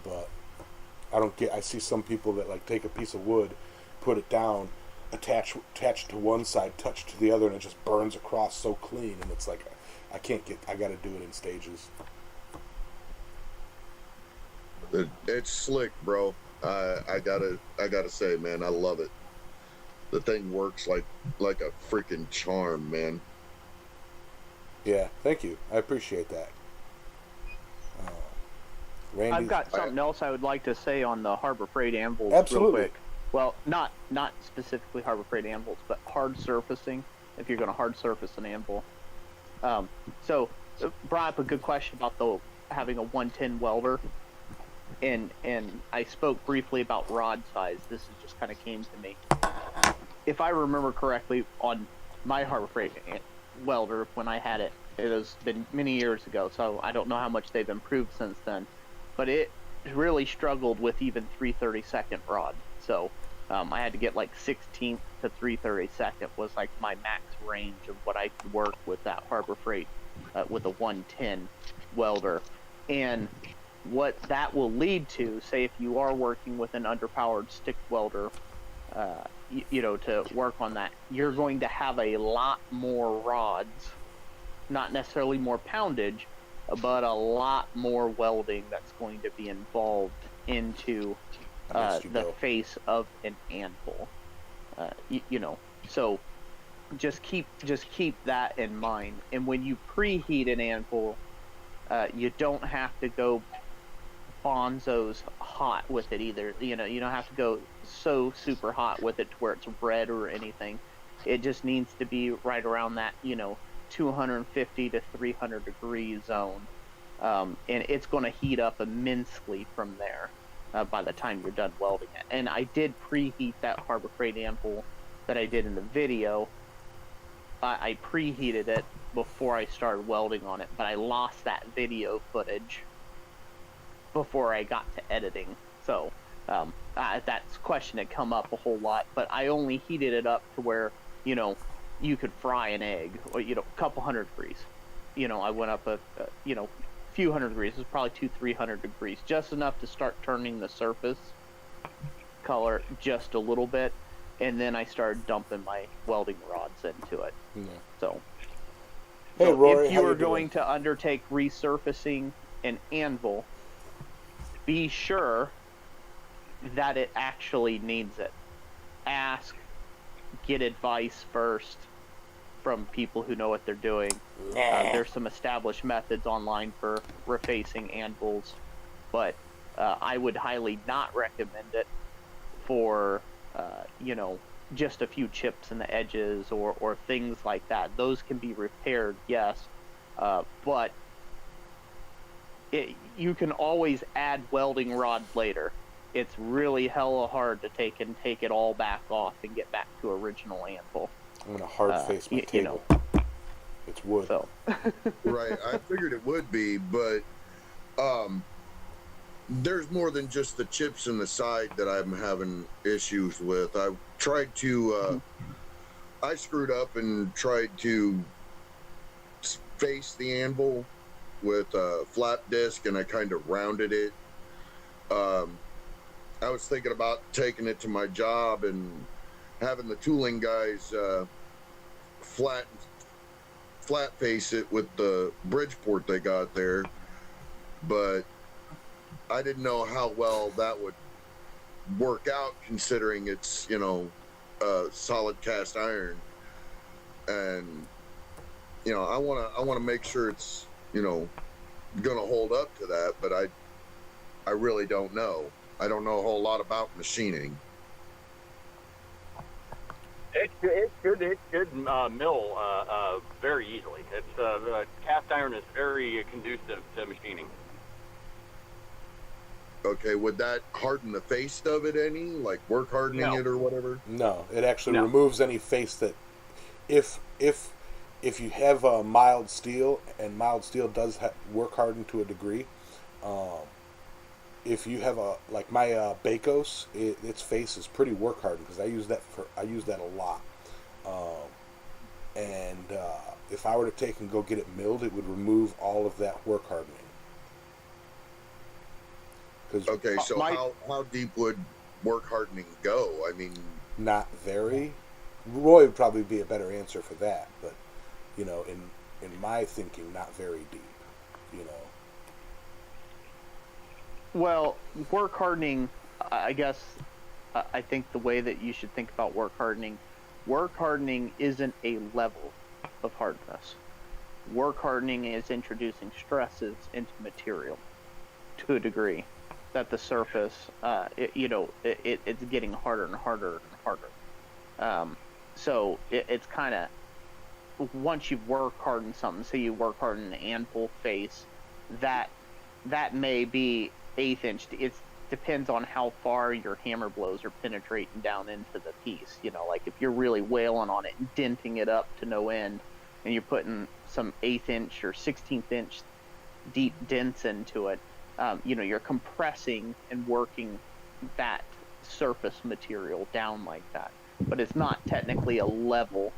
But I see some people that like take a piece of wood, put it down, attach to one side, touch to the other, and it just burns across so clean, and it's like I got to do it in stages. It's slick, bro. I gotta say, man, I love it. The thing works like a freaking charm, man. Yeah, thank you. I appreciate that. Randy, I've got something else I would like to say on the Harbor Freight anvils Absolutely. real quick. Well, not specifically Harbor Freight anvils, but hard surfacing, if you're going to hard surface an anvil. So brought up a good question about having a 110 welder. And I spoke briefly about rod size. This just kind of came to me. If I remember correctly, on my Harbor Freight welder, when I had it, it has been many years ago, so I don't know how much they've improved since then. But it really struggled with even 3/32 rod. So I had to get like 16th to 3/32 was like my max range of what I could work with that Harbor Freight with a 110 welder. And what that will lead to, say if you are working with an underpowered stick welder, to work on that, you're going to have a lot more rods, not necessarily more poundage, but a lot more welding that's going to be involved into the face of an anvil. So just keep that in mind. And when you preheat an anvil, you don't have to go bonzos hot with it either. You don't have to go so super hot with it to where it's red or anything. It just needs to be right around that 250 to 300 degree zone, and it's going to heat up immensely from there by the time you're done welding it. And I did preheat that Harbor Freight anvil that I did in the video. I preheated it before I started welding on it, but I lost that video footage before I got to editing. So that question had come up a whole lot, but I only heated it up to where you could fry an egg, or a couple hundred degrees. I went up a few hundred degrees. It was probably 200-300 degrees, just enough to start turning the surface color just a little bit, and then I started dumping my welding rods into it. Yeah. So hey, Rory, if you are going to undertake resurfacing an anvil, be sure that it actually needs it. Ask, get advice first from people who know what they're doing. There's some established methods online for refacing anvils, but I would highly not recommend it for just a few chips in the edges or things like that. Those can be repaired, yes, but you can always add welding rod later. It's really hella hard to take it all back off and get back to original anvil. I'm gonna hard face my table. It's wood. So. Right, I figured it would be, but there's more than just the chips in the side that I'm having issues with. I tried to, I screwed up and tried to face the anvil with a flat disc, and I kind of rounded it. I was thinking about taking it to my job and having the tooling guys flat face it with the Bridgeport they got there, but I didn't know how well that would work out, considering it's solid cast iron, and I want to make sure it's gonna hold up to that, but I really don't know. I don't know a whole lot about machining. It should mill very easily. The cast iron is very conducive to machining. Okay, would that harden the face of it any? Like work hardening it or whatever? No, it actually removes any face that, if you have a mild steel, and mild steel does work harden to a degree. If you have like my Bakos, its face is pretty work hardened because I use that a lot. If I were to take and go get it milled, it would remove all of that work hardening. Okay, so how deep would work hardening go? I mean, not very. Roy would probably be a better answer for that, but in my thinking, not very deep. Well, work hardening, I guess, I think the way that you should think about work hardening isn't a level of hardness. Work hardening is introducing stresses into material to a degree that the surface, it's getting harder and harder and harder. So it's kind of, once you've work hardened something, say you work hardened an anvil face, that may be 1/8 inch. It depends on how far your hammer blows are penetrating down into the piece. Like if you're really wailing on it and denting it up to no end, and you're putting some 1/8 inch or 16th inch deep dents into it, you're compressing and working that surface material down like that. But it's not technically a level.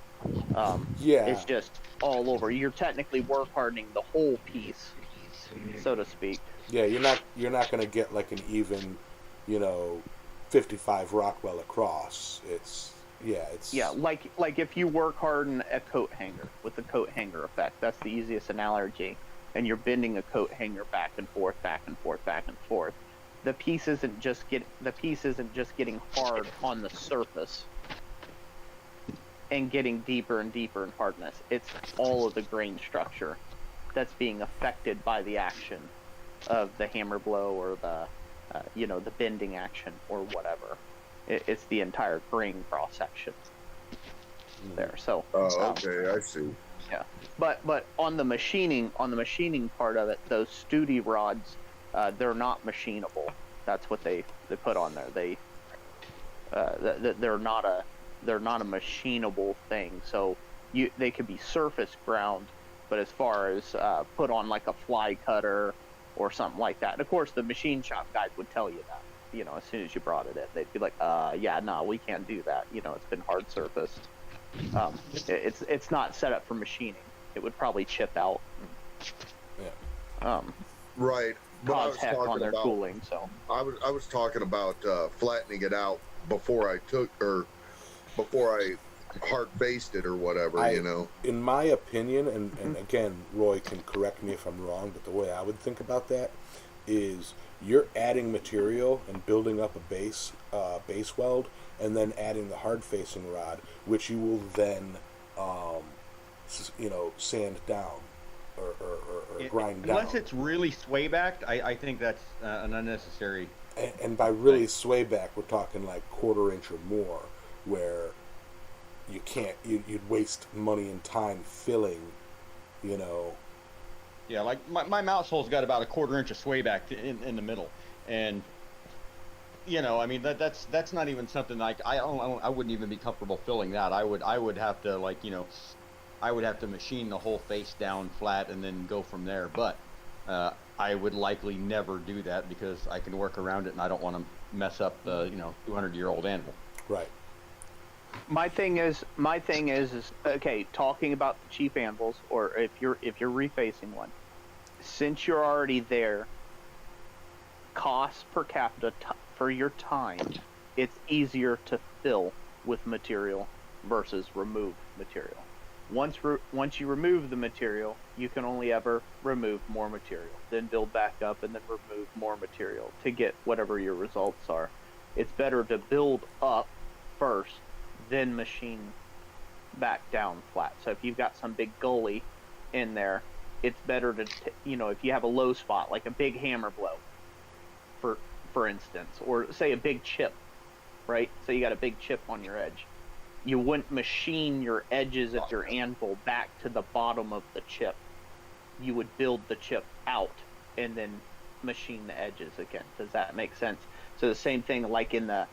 It's just all over. You're technically work hardening the whole piece, so to speak. Yeah, you're not going to get like an even, 55 Rockwell across. It's like if you work harden a coat hanger with the coat hanger effect. That's the easiest analogy. And you're bending a coat hanger back and forth, back and forth, back and forth. The piece isn't just getting hard on the surface and getting deeper and deeper in hardness. It's all of the grain structure that's being affected by the action of the hammer blow or the the bending action or whatever. It's the entire grain cross section there. So okay, I see. Yeah, but on the machining part of it, those Studi rods, they're not machinable. That's what they put on there. They're not a machinable thing. So they could be surface ground, but as far as put on like a fly cutter or something like that. And of course, the machine shop guys would tell you that. As soon as you brought it in, they'd be like, no, we can't do that. It's been hard surfaced. It's not set up for machining. It would probably chip out. Right. But cause heck on their cooling. So I was talking about flattening it out before I hard faced it or whatever. In my opinion, and again, Roy can correct me if I'm wrong, but the way I would think about that is you're adding material and building up a base weld, and then adding the hard facing rod, which you will then sand down or grind down. Unless it's really sway backed, I think that's an unnecessary. And by really sway back, we're talking like 1/4 inch or more, where you can't, you'd waste money and time filling, Yeah, like my mouse hole's got about 1/4 inch of sway back in the middle, and I mean that's not even something like I wouldn't even be comfortable filling that. I would have to I would have to machine the whole face down flat and then go from there. But I would likely never do that because I can work around it and I don't want to mess up the 200-year-old anvil. Right. My thing is okay. Talking about the cheap anvils, or if you're refacing one, since you're already there, cost per capita for your time, it's easier to fill with material versus remove material. Once you remove the material, you can only ever remove more material, then build back up, and then remove more material to get whatever your results are. It's better to build up first, then machine back down flat. So if you've got some big gully in there, it's better to, if you have a low spot, like a big hammer blow, for instance, or say a big chip, right? So you got a big chip on your edge. You wouldn't machine your edges of your anvil back to the bottom of the chip. You would build the chip out and then machine the edges again. Does that make sense? So the same thing like in the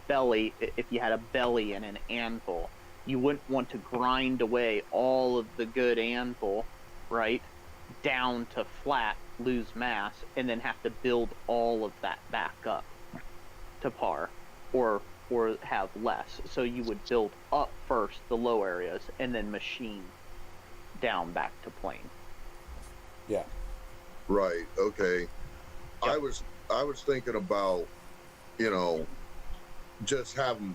belly, if you had a belly and an anvil, you wouldn't want to grind away all of the good anvil, right, down to flat, lose mass, and then have to build all of that back up to par, or have less. So you would build up first the low areas and then machine down back to plane. Yeah. Right. Okay. Yep. I was thinking about, just having,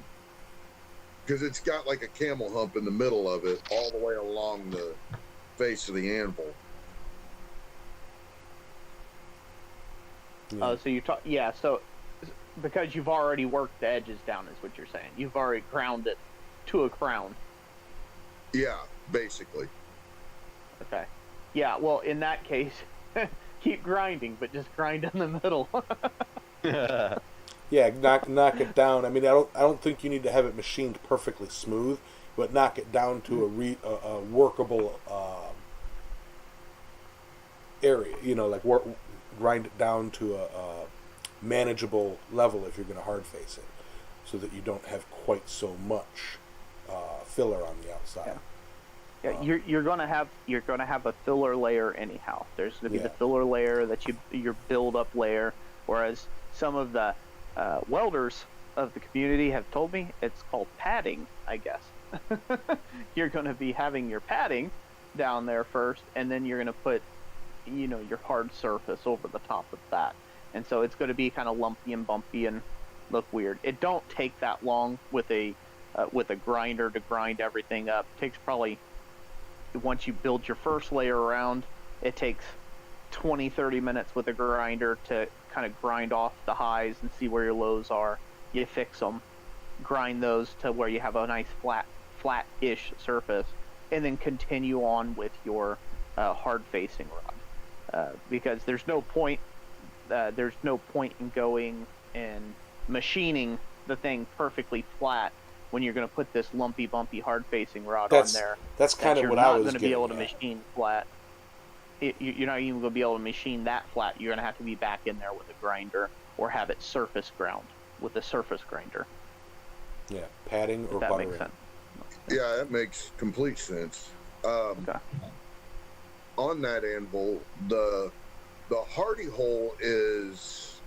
because it's got like a camel hump in the middle of it, all the way along the face of the anvil. Yeah. So you talk, yeah. So because you've already worked the edges down, is what you're saying. You've already ground it to a crown. Yeah, basically. Okay. Yeah. Well, in that case, keep grinding, but just grind in the middle. Yeah, knock it down. I mean, I don't think you need to have it machined perfectly smooth, but knock it down to a workable area. Like grind it down to a manageable level if you're going to hard face it, so that you don't have quite so much filler on the outside. Yeah, you're gonna have a filler layer anyhow. There's gonna be the filler layer that your build up layer, whereas some of the welders of the community have told me it's called padding, I guess. You're gonna be having your padding down there first, and then you're gonna put your hard surface over the top of that, and so it's gonna be kind of lumpy and bumpy and look weird. It don't take that long with a grinder to grind everything up. It takes probably, once you build your first layer around, it takes 20-30 minutes with a grinder to kind of grind off the highs and see where your lows are. You fix them, grind those to where you have a nice flat-ish surface, and then continue on with your hard facing rod, because there's no point in going and machining the thing perfectly flat when you're going to put this lumpy, bumpy, hard-facing rod on there. That's kind of what I was getting at. You're not going to be able to machine flat. You're not even going to be able to machine that flat. You're going to have to be back in there with a grinder, or have it surface ground with a surface grinder. Yeah, padding or that buttering. Makes sense. Yeah, that makes complete sense. Okay. On that anvil, the hardy hole is,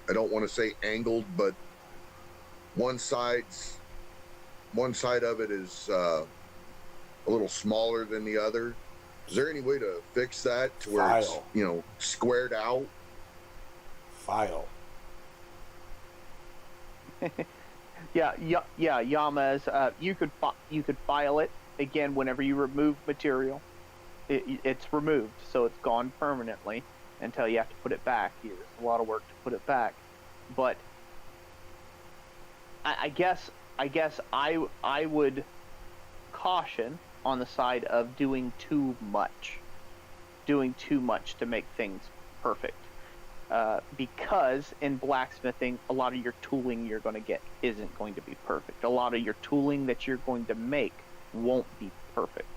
I don't want to say angled, but one side of it is a little smaller than the other. Is there any way to fix that to where it's squared out? File. Yeah, Yamas. You could file it again whenever you remove material. It's removed, so it's gone permanently until you have to put it back. It's a lot of work to put it back, but I guess I would caution on the side of doing too much to make things perfect, because in blacksmithing, a lot of your tooling you're going to get isn't going to be perfect. A lot of your tooling that you're going to make won't be perfect.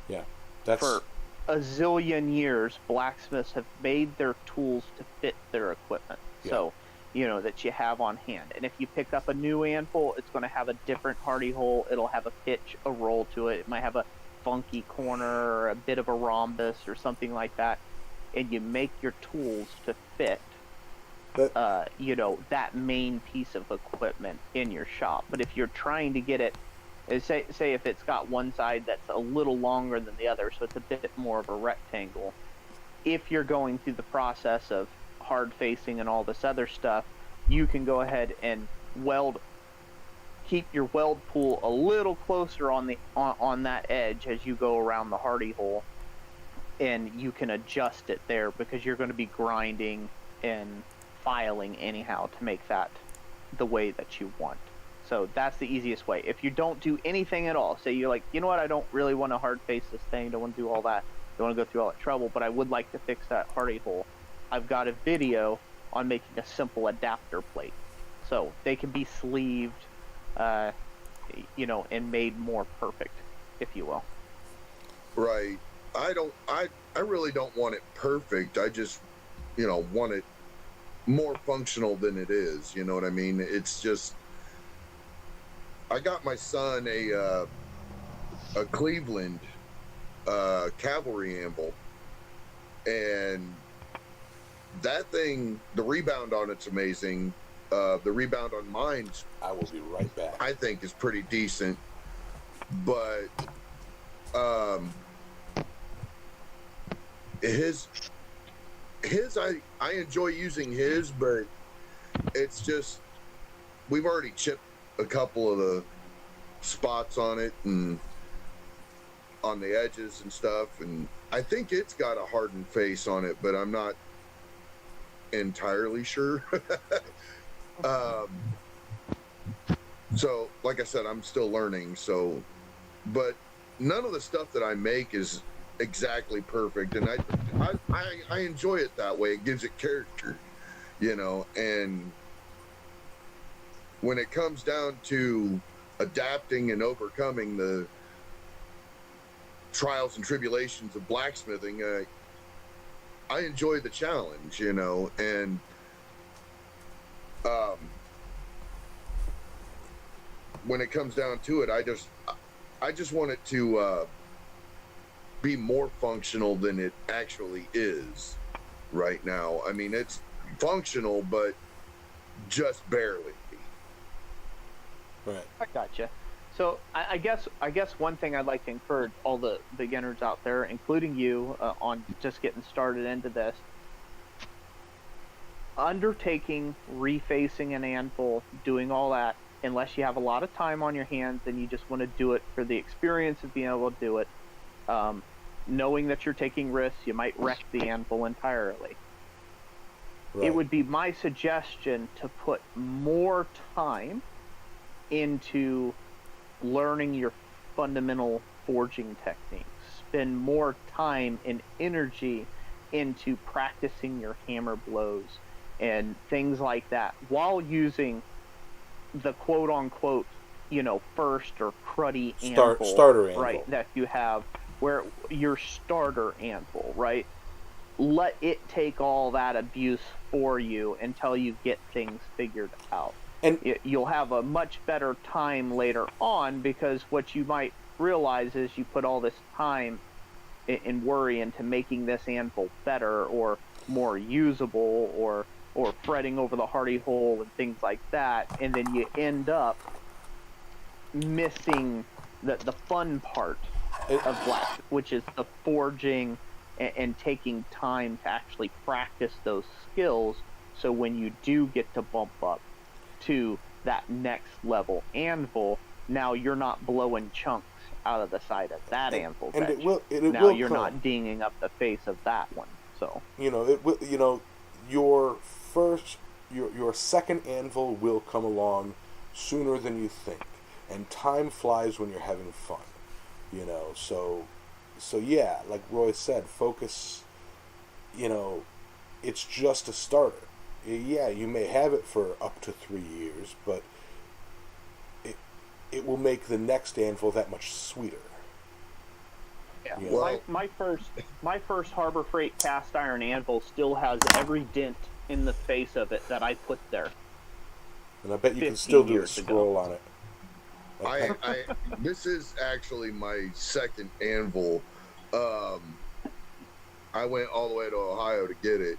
Yeah, for a zillion years, blacksmiths have made their tools to fit their equipment. Yeah. So that you have on hand. And if you pick up a new anvil, it's going to have a different hardy hole. It'll have a pitch, a roll to it. It might have a funky corner or a bit of a rhombus or something like that. And you make your tools to fit, that main piece of equipment in your shop. But if you're trying to get it, say if it's got one side that's a little longer than the other, so it's a bit more of a rectangle, if you're going through the process of hard facing and all this other stuff, you can go ahead and keep your weld pool a little closer on that edge as you go around the hardy hole, and you can adjust it there, because you're going to be grinding and filing anyhow to make that the way that you want. So that's the easiest way. If you don't do anything at all, say you're like, you know what, I don't really want to hard face this thing, don't want to do all that, don't want to go through all that trouble, but I would like to fix that hardy hole. I've got a video on making a simple adapter plate. So they can be sleeved, and made more perfect, if you will. Right. I really don't want it perfect. I just, want it more functional than it is. You know what I mean? It's just, I got my son a Cleveland cavalry anvil, and that thing, the rebound on it's amazing. The rebound on mine's, I will be right back. I think, is pretty decent, but his I enjoy using his, but it's just, we've already chipped a couple of the spots on it and on the edges and stuff, and I think it's got a hardened face on it, but I'm not entirely sure. So like I said, I'm still learning, but none of the stuff that I make is exactly perfect, and I enjoy it that way. It gives it character, and when it comes down to adapting and overcoming the trials and tribulations of blacksmithing, I enjoy the challenge, and when it comes down to it, I just want it to be more functional than it actually is right now. I mean, it's functional, but just barely. Right. I gotcha. So I guess one thing I'd like to encourage all the beginners out there, including you, on just getting started into this, undertaking, refacing an anvil, doing all that, unless you have a lot of time on your hands and you just want to do it for the experience of being able to do it, knowing that you're taking risks, you might wreck the anvil entirely. Right. It would be my suggestion to put more time into learning your fundamental forging techniques. Spend more time and energy into practicing your hammer blows and things like that, while using the quote-unquote, first or cruddy anvil, starter anvil, right, that you have, where your starter anvil, right? Let it take all that abuse for you until you get things figured out. And you'll have a much better time later on, because what you might realize is you put all this time and worry into making this anvil better or more usable, or fretting over the hardy hole and things like that, and then you end up missing the fun part of black, which is the forging and taking time to actually practice those skills, so when you do get to bump up to that next level anvil, now you're not blowing chunks out of the side of that anvil bench. Now you're not dinging up the face of that one. So your second anvil will come along sooner than you think, and time flies when you're having fun. So yeah, like Roy said, focus. It's just a starter. Yeah, you may have it for up to 3 years, but it will make the next anvil that much sweeter. Yeah. Well, my first Harbor Freight cast iron anvil still has every dent in the face of it that I put there. And I bet you can still do a scroll on it. This is actually my second anvil. I went all the way to Ohio to get it.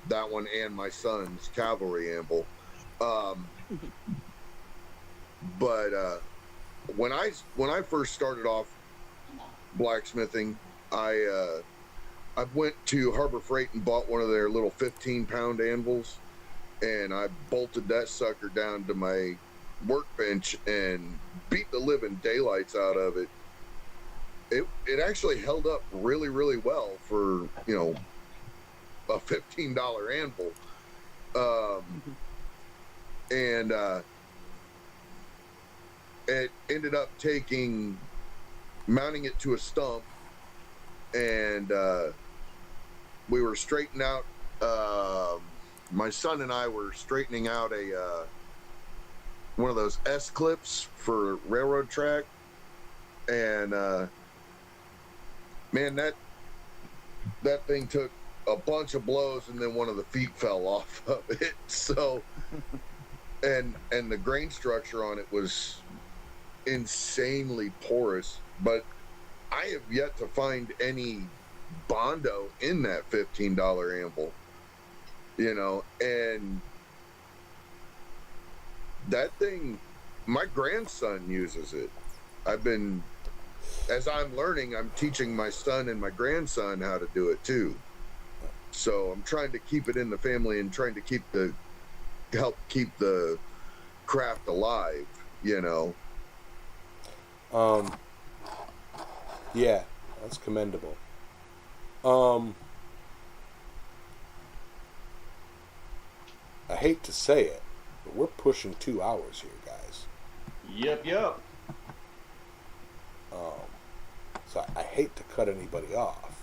That one and my son's cavalry anvil. But when I first started off blacksmithing, I went to Harbor Freight and bought one of their little 15-pound anvils, and I bolted that sucker down to my workbench and beat the living daylights out of it. It actually held up really, really well for a $15 anvil, and it ended up mounting it to a stump, and we were straightening out my son and I were straightening out a one of those S clips for railroad track, and man, that thing took a bunch of blows, and then one of the feet fell off of it. So, and the grain structure on it was insanely porous, but I have yet to find any Bondo in that $15 anvil, you know. And that thing, my grandson uses it. As I'm learning, I'm teaching my son and my grandson how to do it too. So I'm trying to keep it in the family and trying to help keep the craft alive, you know. Yeah, that's commendable. I hate to say it, but we're pushing 2 hours here, guys. Yep. So I hate to cut anybody off.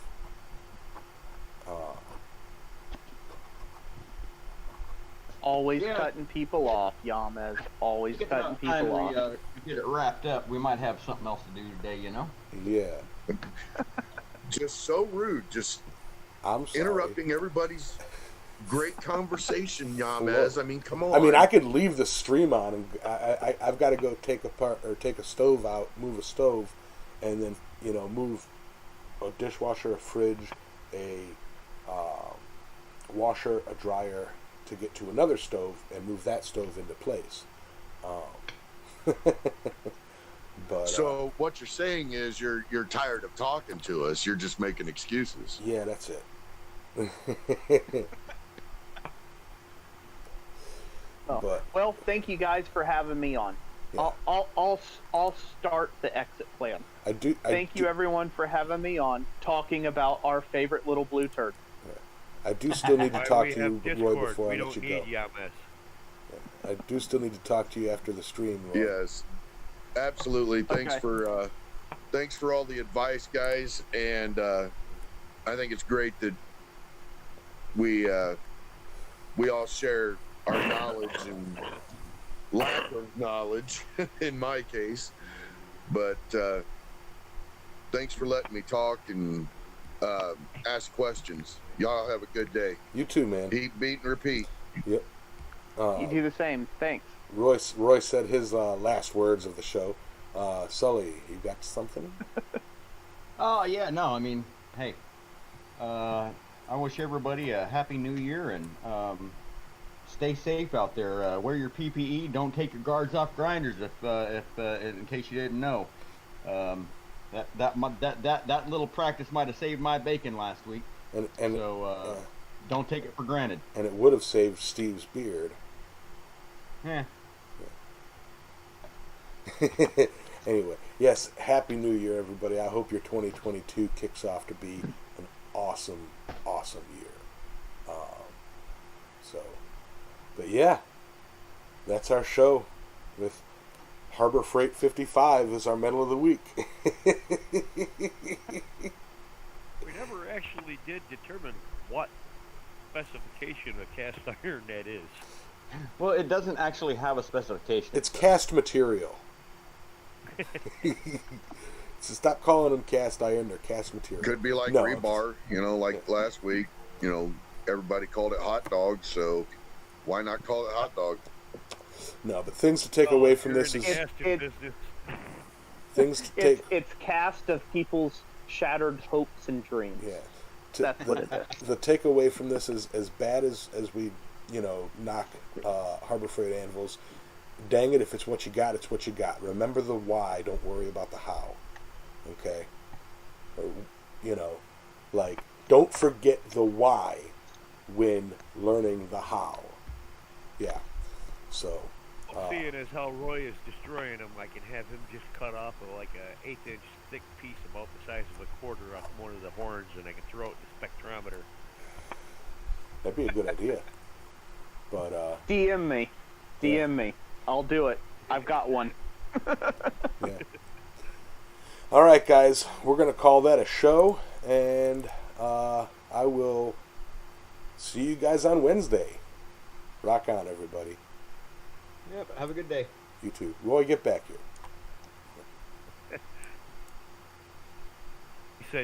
Always cutting people off, Yamez. Always cutting people off. We get it wrapped up. We might have something else to do today, you know? Yeah. Just so rude. Just I'm sorry. interrupting everybody's great conversation, Yamez. I mean, come on. I mean, I could leave the stream on, and I've got to go take a stove out, move a stove, and then move a dishwasher, a fridge, a washer, a dryer, to get to another stove and move that stove into place. But so what you're saying is you're tired of talking to us. You're just making excuses. Yeah, that's it. Well, thank you guys for having me on. Yeah. I'll start the exit plan. Thank you everyone for having me on, talking about our favorite little blue turd. I do still need to talk to you, Discord. Roy, before I let you go. I do still need to talk to you after the stream, Roy. Yes, absolutely. Thanks for all the advice, guys, and I think it's great that we all share our knowledge and lack of knowledge, in my case. But thanks for letting me talk and ask questions. Y'all have a good day. You too, man. Eat, beat, and repeat. Yep. You do the same. Thanks. Roy said his last words of the show. Sully, you got something? Oh, yeah, no, I mean, hey, I wish everybody a happy new year, and stay safe out there. Wear your PPE. Don't take your guards off grinders if in case you didn't know. That little practice might have saved my bacon last week. So don't take it for granted. And it would have saved Steve's beard. Yeah. Anyway, yes, Happy New Year, everybody. I hope your 2022 kicks off to be an awesome, awesome year. But yeah, that's our show with Harbor Freight 55 as our medal of the week. We never actually did determine what specification of cast iron that is. Well, it doesn't actually have a specification. It's cast material. So stop calling them cast iron, they're cast material. Could be like rebar, like last week, everybody called it hot dog, so why not call it hot dog? No, but things to take away from this is it's cast of people's shattered hopes and dreams. Yeah. That's what it is. The takeaway from this is, as bad as we, knock Harbor Freight anvils, dang it, if it's what you got, it's what you got. Remember the why, don't worry about the how. Okay? Don't forget the why when learning the how. Yeah. So. Seeing as how Roy is destroying them, I can have him just cut off like an 1/8-inch thick piece about the size of a quarter off one of the horns, and I can throw it in the spectrometer. That'd be a good idea. But DM me. I'll do it. I've got one. Yeah. All right, guys, we're gonna call that a show, and I will see you guys on Wednesday. Rock on, everybody. Yep. Have a good day. You too. Roy, get back here.